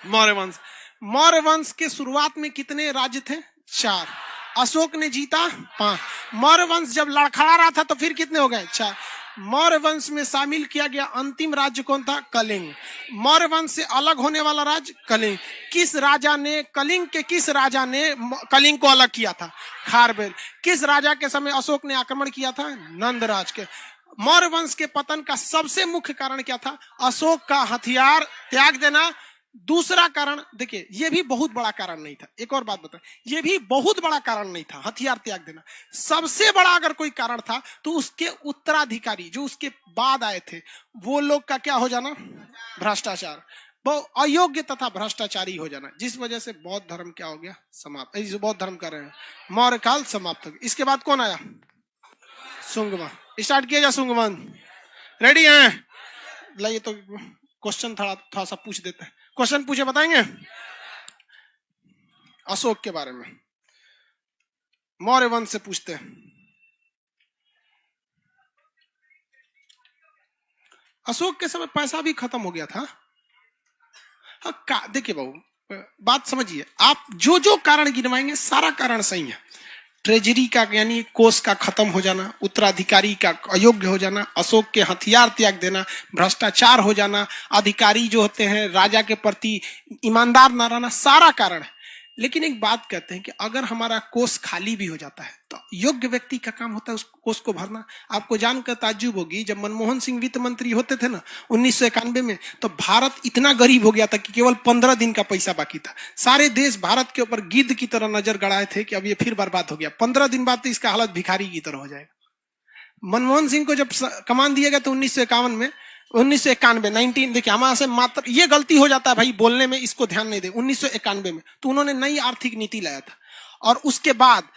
मौर्य वंश। मौर्य वंश के शुरुआत में कितने राज्य थे? 4। अशोक ने जीता 5। मौर्य वंश जब लड़खड़ा रहा था तो फिर कितने हो गए? 4। मौर्य वंश में शामिल किया गया अंतिम राज्य कौन था? कलिंग। मौर्य वंश से अलग होने वाला राज्य कलिंग। किस राजा ने किस राजा ने कलिंग को अलग किया था? खारबेल। किस राजा के समय अशोक ने आक्रमण किया था? नंदराज के। मौर्य वंश के पतन का सबसे मुख्य कारण क्या था? अशोक का हथियार त्याग देना। दूसरा कारण देखिए, यह भी बहुत बड़ा कारण नहीं था। एक और बात बता, यह भी बहुत बड़ा कारण नहीं था हथियार त्याग देना। सबसे बड़ा अगर कोई कारण था तो उसके उत्तराधिकारी जो उसके बाद आए थे वो लोग का क्या हो जाना? भ्रष्टाचार, वो अयोग्य तथा भ्रष्टाचारी हो जाना, जिस वजह से बौद्ध धर्म क्या हो गया? समाप्त। बौद्ध धर्म कर रहे हैं, मौर्य काल समाप्त हो गया। इसके बाद कौन आया? शुंगवन। स्टार्ट किया जा शुंगवन। रेडी हैं? लाइए तो क्वेश्चन थोड़ा सा पूछ देते हैं। क्वेश्चन पूछे बताएंगे अशोक के बारे में, मौर्य वंश से पूछते हैं। अशोक के समय पैसा भी खत्म हो गया था। हाँ, देखिए बाबू, बात समझिए आप, जो कारण गिनवाएंगे सारा कारण सही है। ट्रेजरी का यानी कोष का खत्म हो जाना, उत्तराधिकारी का अयोग्य हो जाना, अशोक के हथियार त्याग देना, भ्रष्टाचार हो जाना, अधिकारी जो होते हैं राजा के प्रति ईमानदार न रहना, सारा कारण है। लेकिन एक बात कहते हैं कि अगर हमारा कोष खाली भी हो जाता है तो योग्य व्यक्ति का काम होता है उसको भरना। आपको जानकर ताज्जुब होगी, जब मनमोहन सिंह वित्त मंत्री होते थे ना 1991 में, तो भारत इतना गरीब हो गया था कि केवल 15 दिन का पैसा बाकी था। सारे देश भारत के ऊपर गिद्ध की तरह नजर गड़ाए थे कि अब ये फिर बर्बाद हो गया, 15 दिन बाद तो इसका हालत भिखारी की तरह हो जाएगा। मनमोहन सिंह को जब कमान दिया गया तो 1951 में, 1991 देखिए हमारे से मात्र ये गलती हो जाता है भाई बोलने में, इसको ध्यान नहीं दे। 1991 में तो उन्होंने नई आर्थिक नीति लाया था और उसके बाद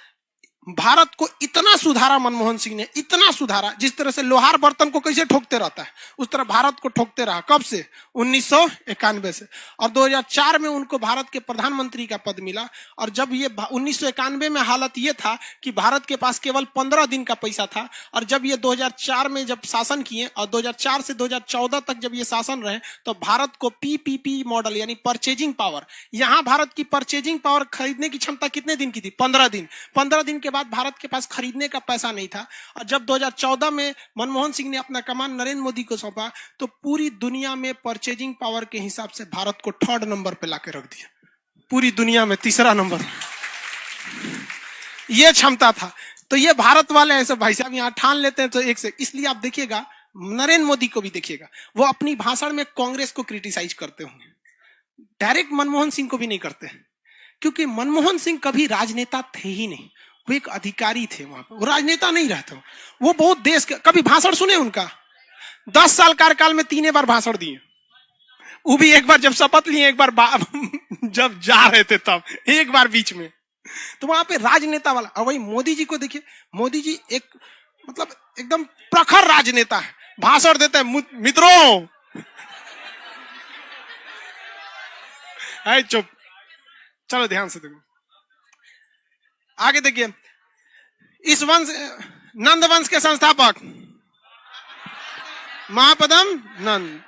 भारत को इतना सुधारा मनमोहन सिंह ने, इतना सुधारा, जिस तरह से लोहार बर्तन को कैसे ठोकते रहता है उस तरह भारत को ठोकते रहा। कब से? 1991 से। और 2004 में उनको भारत के प्रधानमंत्री का पद मिला। और जब ये 1991 में हालत ये था कि भारत के पास केवल 15 दिन का पैसा था, और जब ये 2004 में जब शासन किए और 2004 से 2014 तक जब ये शासन रहे, तो भारत को पीपीपी मॉडल यानी परचेजिंग पावर, यहां भारत की परचेजिंग पावर खरीदने की क्षमता कितने दिन की थी? 15 दिन। 15 दिन के बाद भारत के पास खरीदने का पैसा नहीं था। और जब 2014 में मनमोहन सिंह ने अपना कमान नरेंद्र मोदी को सौंपा, तो पूरी दुनिया में परचेजिंग पावर के हिसाब से भारत को 3rd नंबर पे लाके रख दिया, पूरी दुनिया में 3रा नंबर। ये क्षमता था। तो ये भारत वाले ऐसे भाई साहब यहाँ ठान लेते हैं तो एक से, इसलिए आप देखिएगा नरेंद्र मोदी को भी देखिएगा, वो अपनी भाषण में कांग्रेस को क्रिटिसाइज करते होंगे, डायरेक्ट मनमोहन सिंह को भी नहीं करते, क्योंकि मनमोहन सिंह कभी राजनेता थे ही नहीं, वो एक अधिकारी थे वहां पर, वो राजनेता नहीं रहते। वो बहुत देश के, कभी भाषण सुने उनका? 10 साल कार्यकाल में 3 बार भाषण दिए, वो भी एक बार जब शपथ लिए, एक बार जब जा रहे थे तब, एक बार बीच में। तो वहां पे राजनेता वाला। और वही मोदी जी को देखिए, मोदी जी एक मतलब एकदम प्रखर राजनेता है, भाषण देते हैं, मित्रों चुप, चलो ध्यान से देखो आगे। देखिए इस वंश, नंद वंश के संस्थापक महापदम नंद,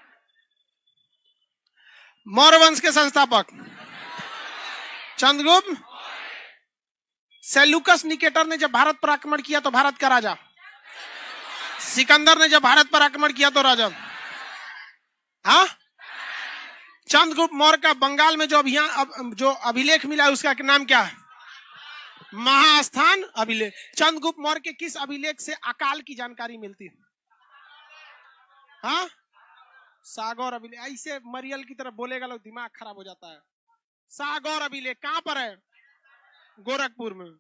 मौर्य वंश के संस्थापक चंद्रगुप्त, सेल्यूकस निकेटर ने जब भारत पर आक्रमण किया तो भारत का राजा, सिकंदर ने जब भारत पर आक्रमण किया तो राजा, हाँ, चंद्रगुप्त मौर्य का बंगाल में जो अभियान, जो अभिलेख मिला है उसका नाम क्या है? महास्थान अभिलेख। चंद्रगुप्त मौर्य के किस अभिलेख से अकाल की जानकारी मिलती है? हाँ, सागौर अभिलेख। ऐसे मरियल की तरह बोलेगा लोग दिमाग खराब हो जाता है। सागौर अभिलेख कहां पर है? गोरखपुर में।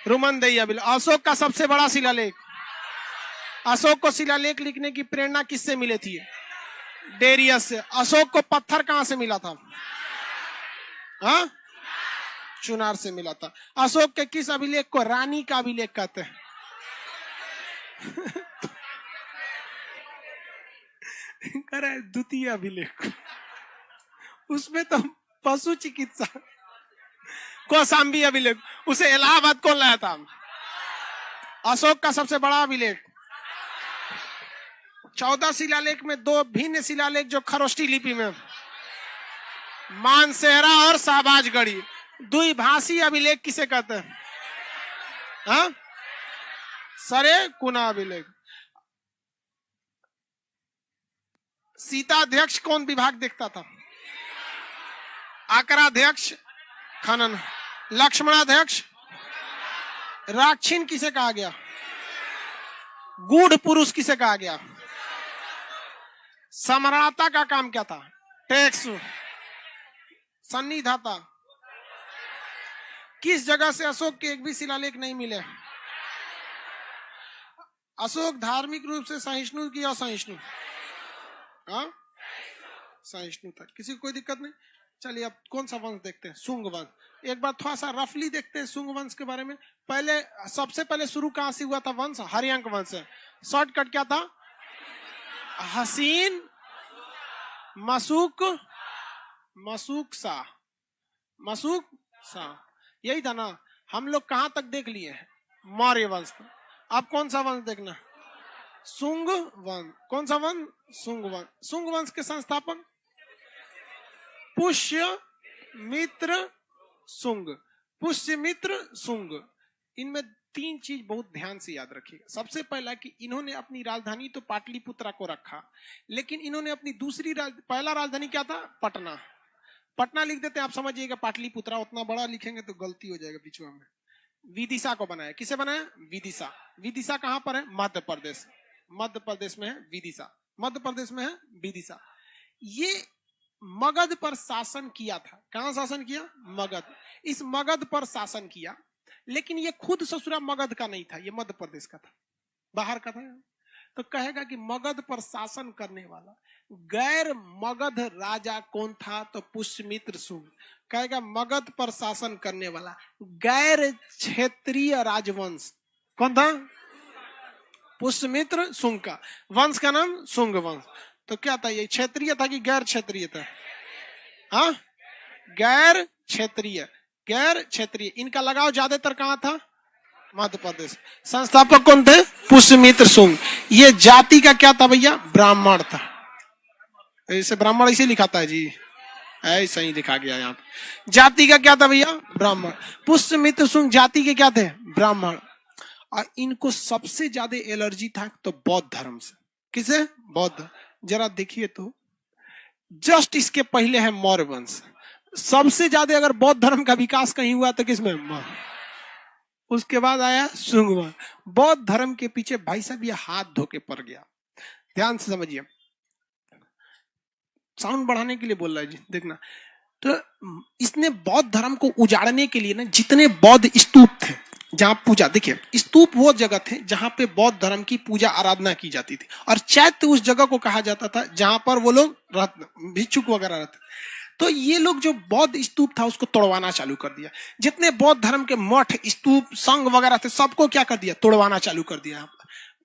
रुमनदेही अभिलेख। अशोक का सबसे बड़ा शिलालेख। अशोक को शिलालेख लिखने की प्रेरणा किससे मिली थी? डेरियस से। अशोक को पत्थर कहां से मिला था? हाँ, चुनार से मिला था। अशोक के किस अभिलेख को रानी का अभिलेख कहते हैं? करे द्वितीय अभिलेख, उसमें तो पशु चिकित्सा। कौशाम्बी अभिलेख, उसे इलाहाबाद कौन लाया था? अशोक का सबसे बड़ा अभिलेख। 14 शिलालेख में 2 भिन्न शिलालेख जो खरोष्टी लिपि में, मानसेहरा और शाहबाजगढ़ी। द्विभाषी अभिलेख किसे कहते हैं? हाँ, सरे कुना अभिलेख। सीताध्यक्ष कौन विभाग देखता था? आकराध्यक्ष खनन। लक्ष्मणाध्यक्ष। राक्षिन किसे कहा गया? गूढ़ पुरुष किसे कहा गया? सम्राता का काम क्या था? टैक्स। सन्निधाता। किस जगह से अशोक के एक भी शिलालेख नहीं मिले? अशोक धार्मिक रूप से सहिष्णु की असहिष्णु? हाँ, सहिष्णु था। किसी को कोई दिक्कत नहीं। चलिए अब कौन सा वंश देखते हैं? शुंग वंश। एक बार थोड़ा सा रफली देखते हैं शुंग वंश के बारे में। पहले सबसे पहले शुरू कहां से हुआ था वंश? हरियांक वंश है। शॉर्टकट क्या था? हसीन, मसूक, मसूक सा, मसूक सा, यही था ना। हम लोग कहां तक देख लिए हैं? मौर्य वंश। अब कौन सा वंश देखना? शुंग वंश। कौन सा वंश? शुंग वंश। शुंग वंश के संस्थापक पुष्य मित्र शुंग, पुष्य मित्र शुंग। इनमें तीन चीज बहुत ध्यान से याद रखिएगा। सबसे पहला कि इन्होंने अपनी राजधानी तो पाटलिपुत्रा को रखा, लेकिन इन्होंने अपनी पहला राजधानी क्या था? पटना। पटना लिख देते हैं, आप समझिएगा पाटलिपुत्रा, उतना बड़ा लिखेंगे तो गलती हो जाएगा बीच में। विदिशा को बनाया, किसे बनाया? विदिशा। विदिशा कहां पर है? मध्य प्रदेश। मध्य प्रदेश में है विदिशा, मध्य प्रदेश में है विदिशा। ये मगध पर शासन किया था। कहां शासन किया? मगध। इस मगध पर शासन किया, लेकिन ये खुद ससुरा मगध का नहीं था, ये मध्य प्रदेश का था, बाहर का था। तो कहेगा कि मगध पर शासन करने वाला गैर मगध राजा कौन था? तो पुष्यमित्र शुंग। कहेगा मगध पर शासन करने वाला गैर क्षेत्रीय राजवंश कौन था? पुष्यमित्र शुंग का वंश का नाम शुंग वंश। तो क्या था ये? क्षेत्रीय था कि गैर क्षेत्रीय था? हाँ, गैर क्षेत्रीय। गैर क्षेत्रीय। इनका लगाव ज्यादातर कहां था? मध्य प्रदेश। संस्थापक कौन थे? पुष्यमित्र शुंग। ये जाति का क्या था भैया? ब्राह्मण था। ऐसे ब्राह्मण ऐसे लिखाता है जी, ऐसा ही लिखा गया यहाँ पे। जाति का क्या था भैया? ब्राह्मण। पुष्यमित्र शुंग जाति के क्या थे? ब्राह्मण। और इनको सबसे ज्यादा एलर्जी था तो बौद्ध धर्म से। किसे? बौद्ध। जरा देखिए तो, जस्ट इसके पहले है मौर्य वंश। सबसे ज्यादा अगर बौद्ध धर्म का विकास कहीं हुआ तो किसमें? उसके बाद आया शुंग वंश। बौद्ध धर्म के पीछे भाई साहब ये हाथ धोके पड़ गया। ध्यान से समझिए, साउंड बढ़ाने के लिए बोल रहा है जी, देखना। तो इसने बौद्ध धर्म को उजाड़ने के लिए ना, जितने बौद्ध स्तूप थे जहां पूजा, देखिए स्तूप वो जगह थे जहां पे बौद्ध धर्म की पूजा आराधना की जाती थी, और चैत्य उस जगह को कहा जाता था जहां पर वो लोग भिक्षुक वगैरह रहते। तो ये लोग जो बौद्ध स्तूप था उसको तोड़वाना चालू कर दिया। जितने बौद्ध धर्म के मठ, स्तूप, संघ वगैरह थे सबको क्या कर दिया? तोड़वाना चालू कर दिया।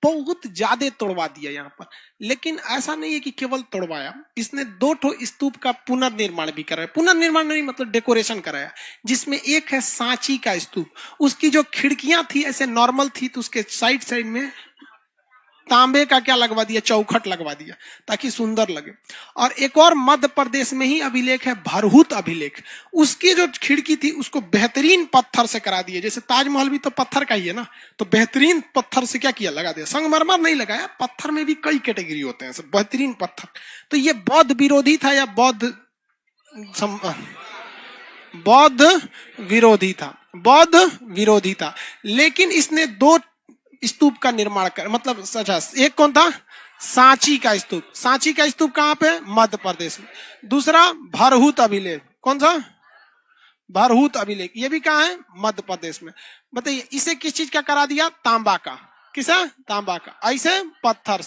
बहुत ज्यादा तोड़वा दिया यहाँ पर। लेकिन ऐसा नहीं है कि केवल तोड़वाया, इसने 2 स्तूप का पुनर्निर्माण भी कराया। पुनर्निर्माण नहीं मतलब डेकोरेशन कराया, जिसमें एक है सांची का स्तूप। उसकी जो खिड़कियां थी ऐसे नॉर्मल थी, तो उसके साइड साइड में तांबे का क्या लगवा दिया? चौखट लगवा दिया, ताकि सुंदर लगे। और एक और मध्य प्रदेश में ही अभिलेख है, भरहुत अभिलेख। उसकी जो खिड़की थी उसको बेहतरीन पत्थर से करा दिया। जैसे ताजमहल भी तो पत्थर का ही है ना, तो बेहतरीन पत्थर से क्या किया? लगा दिया। संगमरमर नहीं लगाया, पत्थर में भी कई कैटेगरी होते हैं, सब बेहतरीन पत्थर। तो ये बौद्ध विरोधी था या बौद्ध विरोधी था? बौद्ध विरोधी था। लेकिन इसने 2 स्तूप का निर्माण कर, मतलब सचा। एक कौन था? सांची का स्तूप। सांची का स्तूप कहां पे? मध्य प्रदेश में। दूसरा भरहुत अभिलेख, कौन सा? भरहुत अभिलेख, ये भी कहां है? मध्य प्रदेश में। बताइए, इसे किस चीज का करा दिया? तांबा का। किसा? तांबा का। ऐसे पत्थर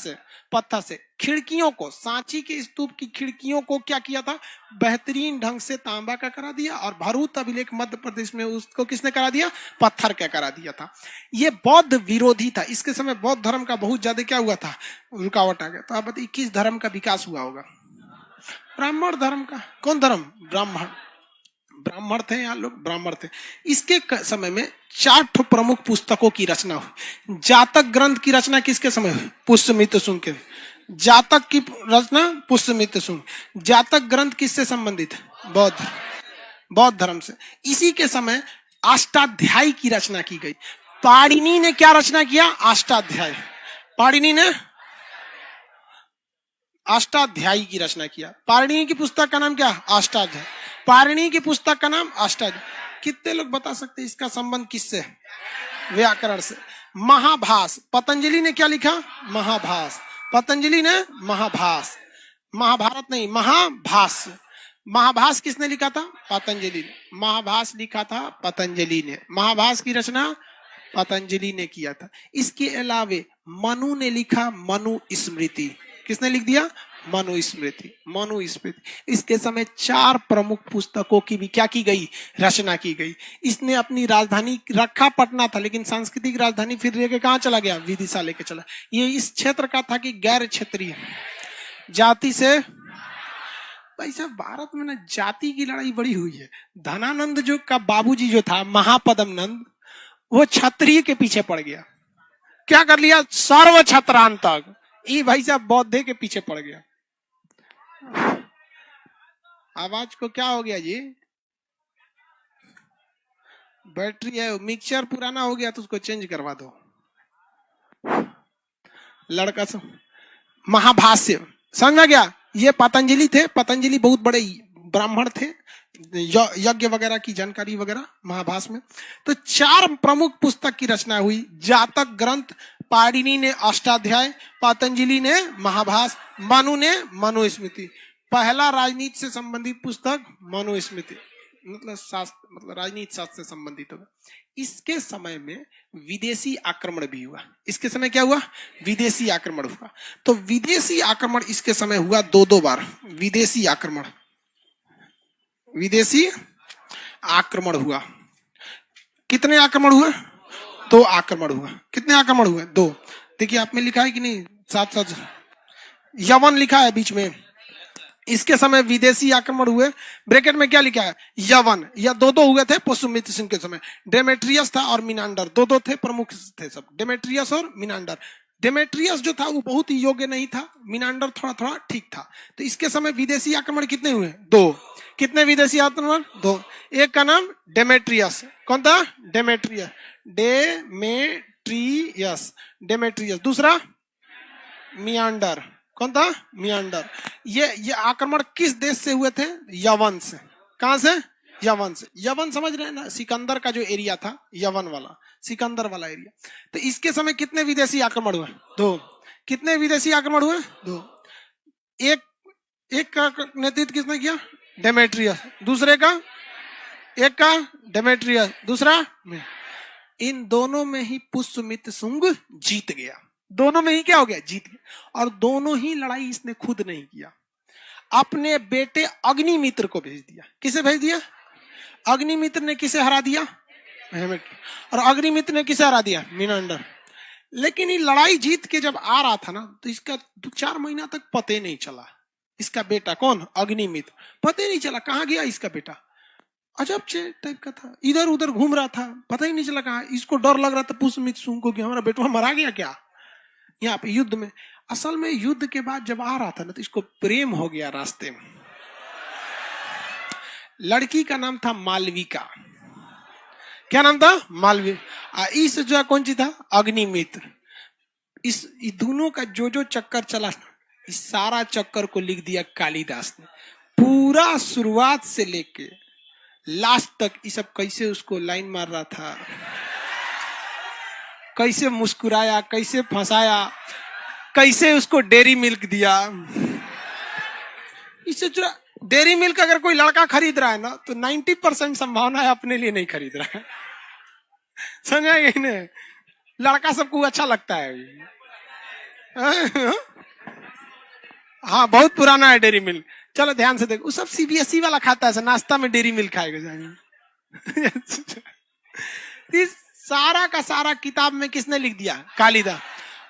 से खिड़कियों को, सांची के स्तूप की खिड़कियों को क्या किया था? बेहतरीन ढंग से तांबा का करा दिया। और भरहुत अभिलेख मध्य प्रदेश में, उसको किसने करा दिया? पत्थर का करा दिया था। ये बौद्ध विरोधी था। इसके समय बौद्ध धर्म का बहुत ज्यादा क्या हुआ था? रुकावट आ गया। तो आप बताइए किस धर्म का विकास हुआ होगा? ब्राह्मण धर्म का। कौन धर्म? ब्राह्मण थे, यहाँ लोग ब्राह्मण थे। इसके समय में 4 प्रमुख पुस्तकों की रचना हुई। जातक ग्रंथ की रचना किसके समय हुई? पुष्यमित्र शुंग के। जातक की रचना पुष्यमित्र शुंग। जातक ग्रंथ किससे संबंधित है? बौद्ध धर्म से। इसी के समय अष्टाध्यायी की रचना की गई। पाणिनि ने क्या रचना किया? अष्टाध्यायी। पाणिनि ने अष्टाध्यायी की रचना किया। पाणिनि की पुस्तक का नाम क्या? अष्टाध्यायी। पाणिनि की पुस्तक का नाम अष्टाध्यायी। कितने लोग बता सकते हैं इसका संबंध किससे? व्याकरण से। महाभास, पतंजलि ने क्या लिखा? महाभास। पतंजलि ने महाभास। महाभारत नहीं, महाभास। महाभास किसने लिखा था? पतंजलि ने। महाभास लिखा था पतंजलि ने। महाभास की रचना पतंजलि ने किया था। इसके अलावे मनु ने लिखा मनु स्मृति। किसने लिख दिया? मनु स्मृति। मनु स्मृति। इसके समय 4 प्रमुख पुस्तकों की भी क्या की गई? रचना की गई। इसने अपनी राजधानी रखा पटना था, लेकिन सांस्कृतिक राजधानी फिर लेके कहां चला गया? विदिशा लेके चला। ये इस क्षेत्र का था कि गैर क्षेत्रीय जाति से। भाई साहब, भारत में ना जाति की लड़ाई बड़ी हुई है। धनानंद जो का बाबूजी जो था, महापदम नंद, वो क्षत्रिय के पीछे पड़ गया। क्या कर लिया? सर्व छत्रांतक। ये भाई साहब बौद्ध के पीछे पड़ गया। आवाज को क्या हो गया जी? बैटरी है, मिक्सचर पुराना हो गया तो उसको चेंज करवा दो। लड़का सब महाभाष्य समझ में गया? ये पतंजलि थे, पतंजलि बहुत बड़े ब्राह्मण थे, यज्ञ वगैरह की जानकारी वगैरह महाभाष्य में। तो 4 प्रमुख पुस्तक की रचना हुई। जातक ग्रंथ, पाणिनि ने अष्टाध्याय, पतंजलि ने महाभाष्य, मनु ने मनुस्मृति। पहला राजनीति से संबंधित पुस्तक मनुस्मृति, मतलब शास्त्र, मतलब राजनीति शास्त्र से संबंधित होगा। इसके समय में विदेशी आक्रमण भी हुआ। इसके समय क्या हुआ? विदेशी आक्रमण हुआ। तो विदेशी आक्रमण इसके समय हुआ 2-2 बार। विदेशी आक्रमण हुआ। कितने आक्रमण हुए? 2 आक्रमण हुआ। कितने आक्रमण हुए? 2। देखिए आप में लिखा है कि नहीं? साथ यवन लिखा है बीच में। इसके समय विदेशी आक्रमण हुए। ब्रैकेट में क्या लिखा है? यवन। या 2-2 हुए थे पुष्यमित्र सिंह के समय। डेमेट्रियस था और मिनांडर, 2-2 थे, प्रमुख थे सब, डेमेट्रियस और मिनांडर। डेमेट्रियस जो था वो बहुत ही योग्य नहीं था, मिनांडर थोड़ा थोड़ा ठीक था। तो इसके समय विदेशी आक्रमण कितने हुए? 2। कितने विदेशी आक्रमण? 2। एक का नाम डेमेट्रियस। कौन था? डेमेट्रियस। डेमेट्रियस। दूसरा मियांडर। कौन था? मियांडर। ये आक्रमण किस देश से हुए थे? यवन से। कहां से? यवन से। यवन समझ रहे हैं ना? सिकंदर का जो एरिया था, यवन वाला, सिकंदर वाला एरिया। तो इसके समय कितने विदेशी आक्रमण हुए? 2। कितने विदेशी आक्रमण हुए? 2। एक का नेतृत्व किसने किया? डेमेट्रियस। दूसरे का? एक का डेमेट्रियस, दूसरा। इन दोनों में ही पुष्यमित्र शुंग जीत गया। दोनों में ही क्या हो गया? जीत गया। और दोनों ही लड़ाई इसने खुद नहीं किया, अपने बेटे अग्निमित्र को भेज दिया। किसे भेज दिया? अग्निमित्र ने किसे हरा दिया? और अग्निमित्र ने किसे हरा दिया? मिनांडर। लेकिन ये लड़ाई जीत के जब आ रहा था ना, तो इसका 2-4 महीना तक पता ही नहीं चला। इसका बेटा कौन? अग्निमित्र। पता ही नहीं चला कहां गया इसका बेटा। अजब टाइप का था, इधर उधर घूम रहा था, पता ही नहीं चला कहां। इसको डर लग रहा था पुष्यमित्र शुंग को कि हमारा बेटा मरा गया क्या यहाँ पे युद्ध में। असल में युद्ध के बाद जब आ रहा था ना, तो इसको प्रेम हो गया रास्ते में। लड़की का नाम था मालविका। क्या नाम था? मालविका। इस जो कौन सी था? अग्निमित्र। इस दोनों का जो चक्कर चला, इस सारा चक्कर को लिख दिया कालिदास ने। पूरा शुरुआत से लेके लास्ट तक ये सब कैसे उसको लाइन मार रहा था, कैसे मुस्कुराया, कैसे फंसाया, कैसे उसको डेरी मिल्क दिया। इससे डेरी मिल्क अगर कोई लड़का खरीद रहा है ना, तो 90% संभावना है अपने लिए नहीं खरीद रहा है। समझा कि नहीं? लड़का सबको अच्छा लगता है। हाँ, बहुत पुराना है डेरी मिल्क। चलो ध्यान से देखो, सब सीबीएसई वाला खाता है, नाश्ता में डेरी मिल्क खाएगा। सारा का सारा किताब में किसने लिख दिया? कालिदास।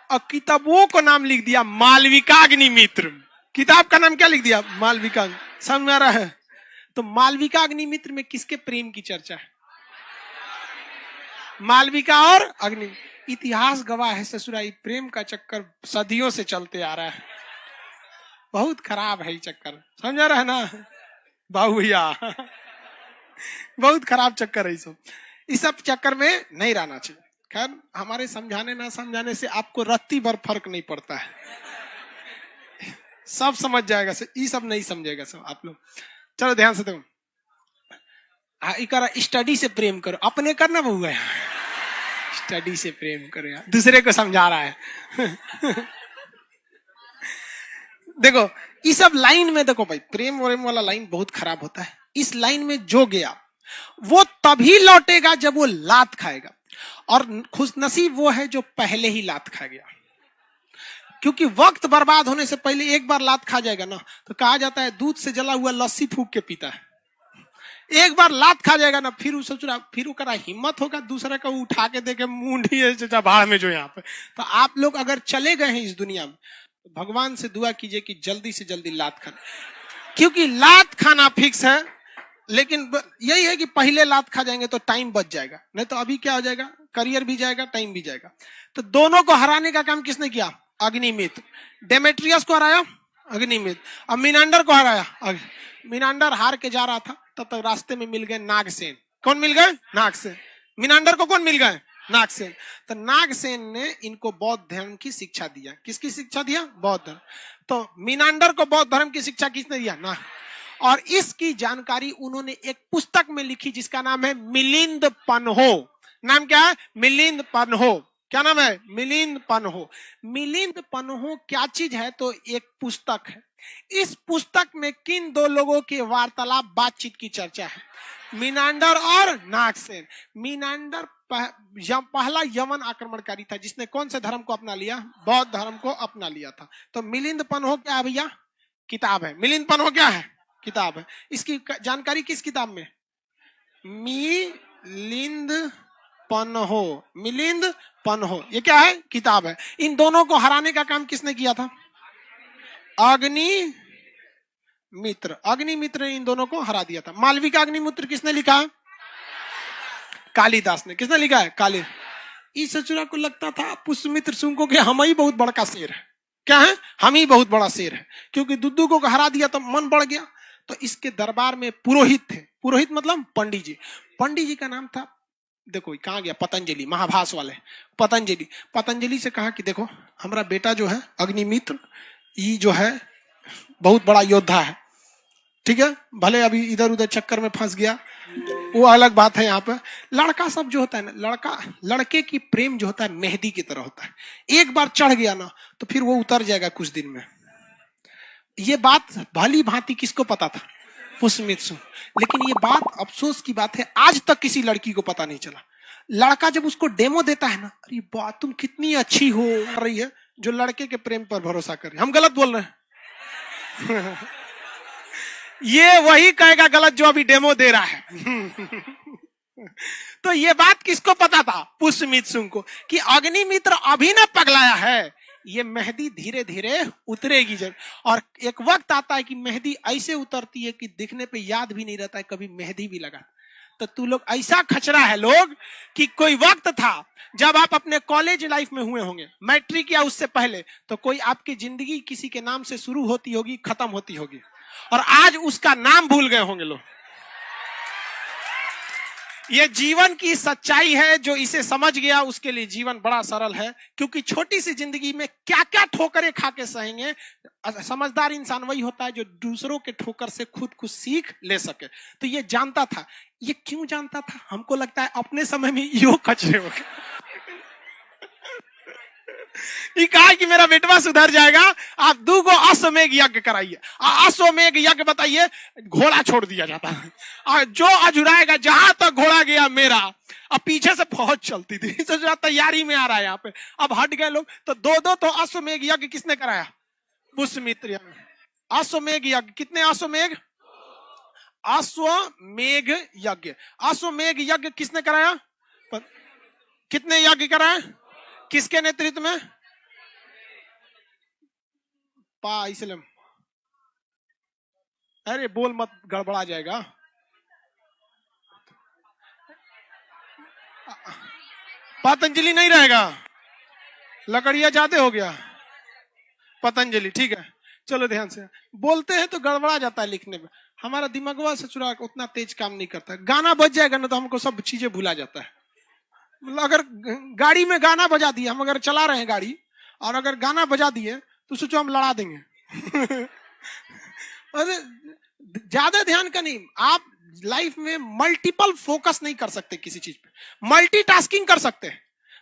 और किताबों को नाम लिख दिया मालविकाग्निमित्र। किताब का नाम क्या लिख दिया? मालविका। समझ में आ रहा है? तो मालविकाग्निमित्र में किसके प्रेम की चर्चा है? मालविका और अग्नि। इतिहास गवाह है ससुराई, प्रेम का चक्कर सदियों से चलते आ रहा है। बहुत खराब है ये चक्कर, समझ रहा है ना बाबू भैया? बहुत खराब चक्कर है ये सब। इस सब चक्कर में नहीं रहना चाहिए। खैर, हमारे समझाने ना समझाने से आपको रत्ती भर फर्क नहीं पड़ता है, सब समझ जाएगा। ये सब नहीं समझेगा सब आप लोग। चलो ध्यान से देखो। स्टडी से प्रेम करो, अपने करना बहु है। स्टडी से प्रेम करो यार, दूसरे को समझा रहा है। देखो ये सब लाइन में देखो भाई, प्रेम व्रेम वाला लाइन बहुत खराब होता है। इस लाइन में जो गया वो तभी लौटेगा जब वो लात खाएगा। और खुशनसीब वो है जो पहले ही लात खा गया, क्योंकि वक्त बर्बाद होने से पहले एक बार लात खा जाएगा ना, तो कहा जाता है दूध से जला हुआ लस्सी फूक के पीता है। एक बार लात खा जाएगा ना, फिर सोच रहा, फिर उसका हिम्मत होगा दूसरे को उठा के देखे मुंडी भाड़ में जो यहाँ पे। तो आप लोग अगर चले गए हैं इस दुनिया में, तो भगवान से दुआ कीजिए कि जल्दी से जल्दी लात खाना, क्योंकि लात खाना फिक्स है। लेकिन यही है कि पहले लात खा जाएंगे तो टाइम बच जाएगा, नहीं तो अभी क्या हो जाएगा, करियर भी जाएगा, टाइम भी जाएगा। तो दोनों को हराने का काम किसने किया? अग्निमित्र। डेमेट्रियस को हराया अग्निमित्र। अब मीनांडर को हराया। मीनांडर हार के जा रहा था, तब तक रास्ते में मिल गए नागसेन। कौन मिल गए? नागसेन। मीनांडर को कौन मिल गए? नागसेन। तो नागसेन ने इनको बौद्ध धर्म की शिक्षा दिया। किसकी शिक्षा दिया? बौद्ध धर्म। तो मीनांडर को बौद्ध धर्म की शिक्षा किसने दिया? ना। और इसकी जानकारी उन्होंने एक पुस्तक में लिखी जिसका नाम है मिलिंद पन्हो। नाम क्या है? मिलिंद पन्हो। क्या नाम है? मिलिंद पन्हो। मिलिंद पन्हो क्या चीज है? तो एक पुस्तक है। इस पुस्तक में किन दो लोगों के वार्तालाप, बातचीत की चर्चा है? मीनांडर और नागसेन। मीनांडर पहला यवन आक्रमणकारी था जिसने कौन से धर्म को अपना लिया? बौद्ध धर्म को अपना लिया था। तो मिलिंद पन्हो क्या है भैया? किताब है। मिलिंद पन्हो क्या है? किताब है। इसकी जानकारी किस किताब में? मिलिंद पन्हो। मिलिंद पन्हो ये क्या है? किताब है। इन दोनों को हराने का काम किसने किया था? अग्निमित्र। अग्निमित्र ने इन दोनों को हरा दिया था। मालवी का अग्निमित्र किसने लिखा है? कालिदास ने। किसने लिखा है? काली। इस सचुरा को लगता था पुष्यमित्र सुंग को कि हम ही बहुत बड़ा शेर है। क्या है? हम ही बहुत बड़ा शेर है, क्योंकि दुद्दू को हरा दिया तो मन बढ़ गया। तो इसके दरबार में पुरोहित थे। पुरोहित मतलब पंडित जी। पंडित जी का नाम था, देखो कहां गया? पतंजलि, महाभास वाले पतंजलि। पतंजलि से कहा कि देखो हमारा बेटा जो है अग्निमित्र, ये जो है बहुत बड़ा योद्धा है, ठीक है, भले अभी इधर उधर चक्कर में फंस गया, वो अलग बात है। यहाँ पे लड़का सब जो होता है ना, लड़के की प्रेम जो होता है मेहंदी की तरह होता है। एक बार चढ़ गया ना तो फिर वो उतर जाएगा कुछ दिन में। ये बात भली भांति किसको पता था? पुष्यमित्र सुंग। लेकिन ये बात अफसोस की बात है, आज तक किसी लड़की को पता नहीं चला। लड़का जब उसको डेमो देता है ना, अरे बात तुम कितनी अच्छी हो रही है, जो लड़के के प्रेम पर भरोसा कर रही है। हम गलत बोल रहे हैं? ये वही कहेगा गलत जो अभी डेमो दे रहा है। तो ये बात किसको पता था? पुष्यमित्र सुंग को, कि अग्निमित्र अभी ना पगलाया है, ये मेहंदी धीरे धीरे उतरेगी जब। और एक वक्त आता है कि मेहंदी ऐसे उतरती है कि दिखने पे याद भी नहीं रहता है कभी मेहंदी भी लगा। तो तू लोग ऐसा खचरा है लोग कि कोई वक्त था जब आप अपने कॉलेज लाइफ में हुए होंगे, मैट्रिक या उससे पहले, तो कोई आपकी जिंदगी किसी के नाम से शुरू होती होगी, खत्म होती होगी, और आज उसका नाम भूल गए होंगे लोग। ये जीवन की सच्चाई है। जो इसे समझ गया उसके लिए जीवन बड़ा सरल है, क्योंकि छोटी सी जिंदगी में क्या क्या ठोकरें खा के सहेंगे। समझदार इंसान वही होता है जो दूसरों के ठोकर से खुद कुछ सीख ले सके। तो ये जानता था। ये क्यों जानता था? हमको लगता है अपने समय में यो कचरे हो गए। ये कहा कि मेरा बेटवा सुधर जाएगा, आप 2 गो अश्वमेघ यज्ञ कराइए। अश्वमेघ यज्ञ बताइए, घोड़ा छोड़ दिया जाता है, और जो अजुराएगा, जहां तक घोड़ा गया मेरा। अब पीछे से फौज चलती थी, सोचा तैयारी में आ रहा है यहाँ पे। अब हट गए लोग, तो 2-2 तो अश्वमेघ यज्ञ किसने कराया? पुष्यमित्र। अश्वमेघ यज्ञ, कितने अश्वमेघ? अश्वमेघ यज्ञ। अश्वमेघ यज्ञ किसने कराया? कितने यज्ञ कराए? किसके नेतृत्व में? इसलिए अरे बोल मत, गड़बड़ा जाएगा। पतंजलि नहीं रहेगा, लकड़िया ज्यादा हो गया। पतंजलि, ठीक है, चलो ध्यान से। बोलते हैं तो गड़बड़ा जाता है लिखने में। हमारा दिमागवा सचुरा उतना तेज काम नहीं करता है। गाना बज जाएगा ना तो हमको सब चीजें भुला जाता है। मतलब अगर गाड़ी में गाना बजा दिए, हम अगर चला रहे हैं गाड़ी और अगर गाना बजा दिए तो सोचो हम लड़ा देंगे। अरे ज्यादा ध्यान का नहीं। आप लाइफ में मल्टीपल फोकस नहीं कर सकते किसी चीज पे। मल्टीटास्किंग कर सकते हैं,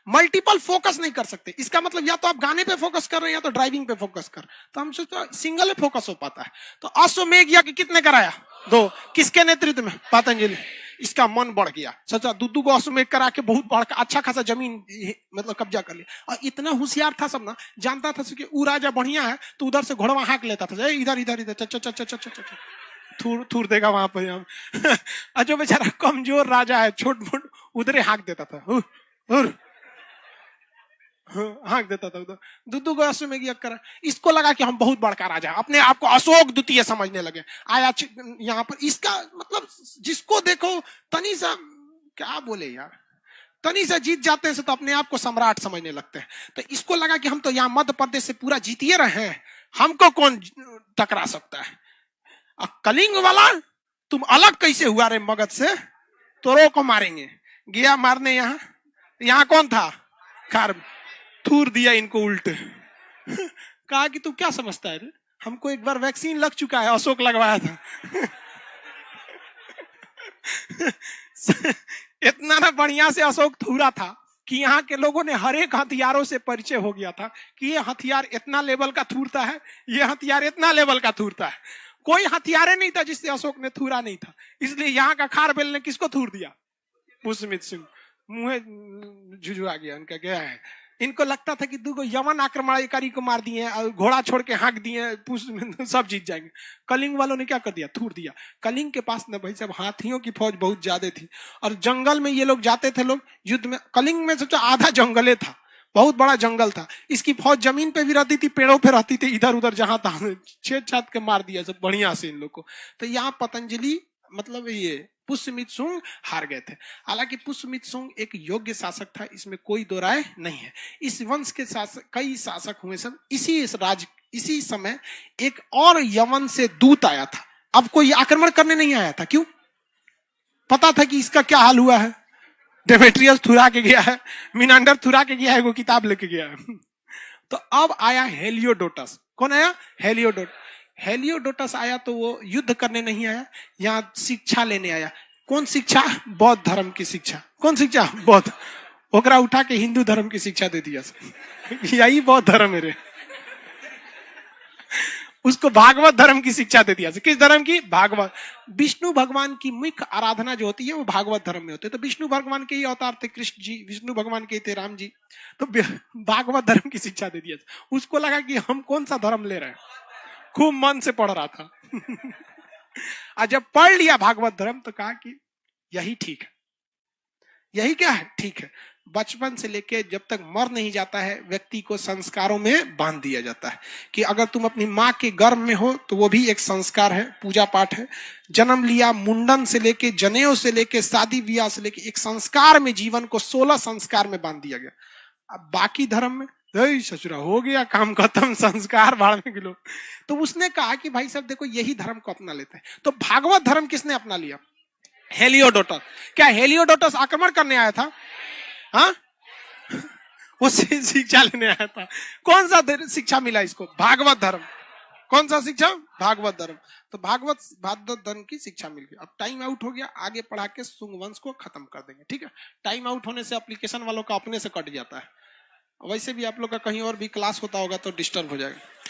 मल्टीपल फोकस नहीं कर सकते। इसका मतलब या तो आप गाने पे फोकस कर रहे हैं या तो ड्राइविंग पे फोकस कर। तो हम सोचो सिंगल फोकस हो पाता है। तो अश्वमेघ यज्ञ कितने कराया? 2। किसके नेतृत्व में? पतंजलि। इसका मन बढ़ गया, सोचा 2 को अश्वमेघ करा के बहुत बड़ा अच्छा खासा जमीन मतलब कब्जा कर लिया। और इतना होशियार था सब ना, जानता था कि ऊ राजा बढ़िया है तो उधर से घोड़वा हाँक लेता था, इधर इधर इधर थूर देगा वहां पर हम। जो बेचारा कमजोर राजा है, छोट मोट, उधरे हाँक देता था, हाँक देता था उधर। 2 को अश्वमेघ यज्ञ करा। इसको लगा कि हम बहुत बड़का राजा, अपने आप को अशोक द्वितीय समझने लगे। आया यहाँ पर, इसका मतलब जिसको देखो तनी सा, क्या बोले यार, तनी सा जीत जाते हैं तो अपने आप को सम्राट समझने लगते हैं। तो इसको लगा कि हम तो यहाँ मध्य प्रदेश से पूरा जीतिए रहे हैं, हमको कौन टकरा सकता है। कलिंग वाला तुम अलग कैसे हुआ रे मगध से, तोरो को मारेंगे। गया मारने, यहाँ कौन था, कार, थूर दिया इनको उल्टे। कहा कि तू क्या समझता है रे, हमको एक बार वैक्सीन लग चुका है, अशोक लगवाया था। इतना ना बढ़िया से अशोक थूरा था कि यहाँ के लोगों ने हर एक हथियारों से परिचय हो गया था कि ये हथियार इतना लेवल का थूरता है, ये हथियार इतना लेवल का थूरता है। कोई हथियार नहीं था जिससे अशोक ने थूरा नहीं था। इसलिए यहाँ का खारबेल ने किसको थूर दिया, पुष्यमित्र सिंह। मुंह झुझुआ गया उनका, गया है। इनको लगता था कि दो यमन आक्रमणकारी को मार दिए और घोड़ा छोड़ के हाँक दिए, सब जीत जाएंगे। कलिंग वालों ने क्या कर दिया, थूर दिया। कलिंग के पास न भाई साहब हाथियों की फौज बहुत ज्यादा थी और जंगल में ये लोग जाते थे, लोग युद्ध में। कलिंग में सोचा आधा जंगले था, बहुत बड़ा जंगल था। इसकी फौज जमीन पे भी रहती थी, पेड़ों पे रहती थी, इधर उधर जहां तहां छेद छाद के मार दिया सब बढ़िया से इन लोग को। तो यहाँ पतंजलि मतलब ये पुष्यमित्र शुंग हार गए थे। हालांकि पुष्यमित्र शुंग एक योग्य शासक था, इसमें कोई दो राय नहीं है। इस वंश के शासक कई शासक हुए सब। इसी समय एक और यमन से दूत आया था। अब कोई आक्रमण करने नहीं आया था, क्यों, पता था कि इसका क्या हाल हुआ है। डेमेट्रियस थुरा के गया है, मिनांडर थुरा के गया है, वो किताब लेके गया है। तो अब आया हेलियोडोटस। कौन आया, हेलियोडोटस। हेलियोडोटस आया तो वो युद्ध करने नहीं आया, यहाँ शिक्षा लेने आया। कौन शिक्षा, बौद्ध धर्म की शिक्षा। कौन शिक्षा, बौद्ध। ओकरा उठा के हिंदू धर्म की शिक्षा दे दिया, यही बौद्ध धर्म है रे। उसको भागवत धर्म की शिक्षा दे दिया। किस धर्म की, भागवत। विष्णु भगवान की मुख्य आराधना जो होती है वो भागवत धर्म में होती है। तो विष्णु भगवान के ही अवतार थे कृष्ण जी, विष्णु भगवान के थे राम जी। तो भागवत धर्म की शिक्षा दे दिया। उसको लगा कि हम कौन सा धर्म ले रहे हैं, खूब मन से पढ़ रहा था। और जब पढ़ लिया भागवत धर्म तो कहा कि यही ठीक है। यही क्या है, ठीक है। बचपन से लेके जब तक मर नहीं जाता है व्यक्ति को संस्कारों में बांध दिया जाता है कि अगर तुम अपनी माँ के गर्भ में हो तो वो भी एक संस्कार है, पूजा पाठ है। जन्म लिया, मुंडन से लेके, जनेऊ से लेके, शादी ब्याह से लेके, एक संस्कार में जीवन को 16 संस्कार में बांध दिया गया। अब बाकी धर्म में ससुरा हो गया, काम खत्म, संस्कार बाढ़ने के लोग। तो उसने कहा कि भाई साहब देखो यही धर्म को अपना लेते हैं। तो भागवत धर्म किसने अपना लिया, हेलियोडोटस। क्या हेलियोडोटस आक्रमण करने आया था, हाँ, वो शिक्षा लेने आया था। कौन सा शिक्षा मिला इसको, भागवत धर्म। कौन सा शिक्षा, भागवत धर्म। तो भागवत धर्म की शिक्षा मिल गई। अब टाइम आउट हो गया, आगे पढ़ा के शुंग वंश को खत्म कर देंगे, ठीक है। टाइम आउट होने से एप्लीकेशन वालों का अपने से कट जाता है। वैसे भी आप लोग का कहीं और भी क्लास होता होगा तो डिस्टर्ब हो जाएगा।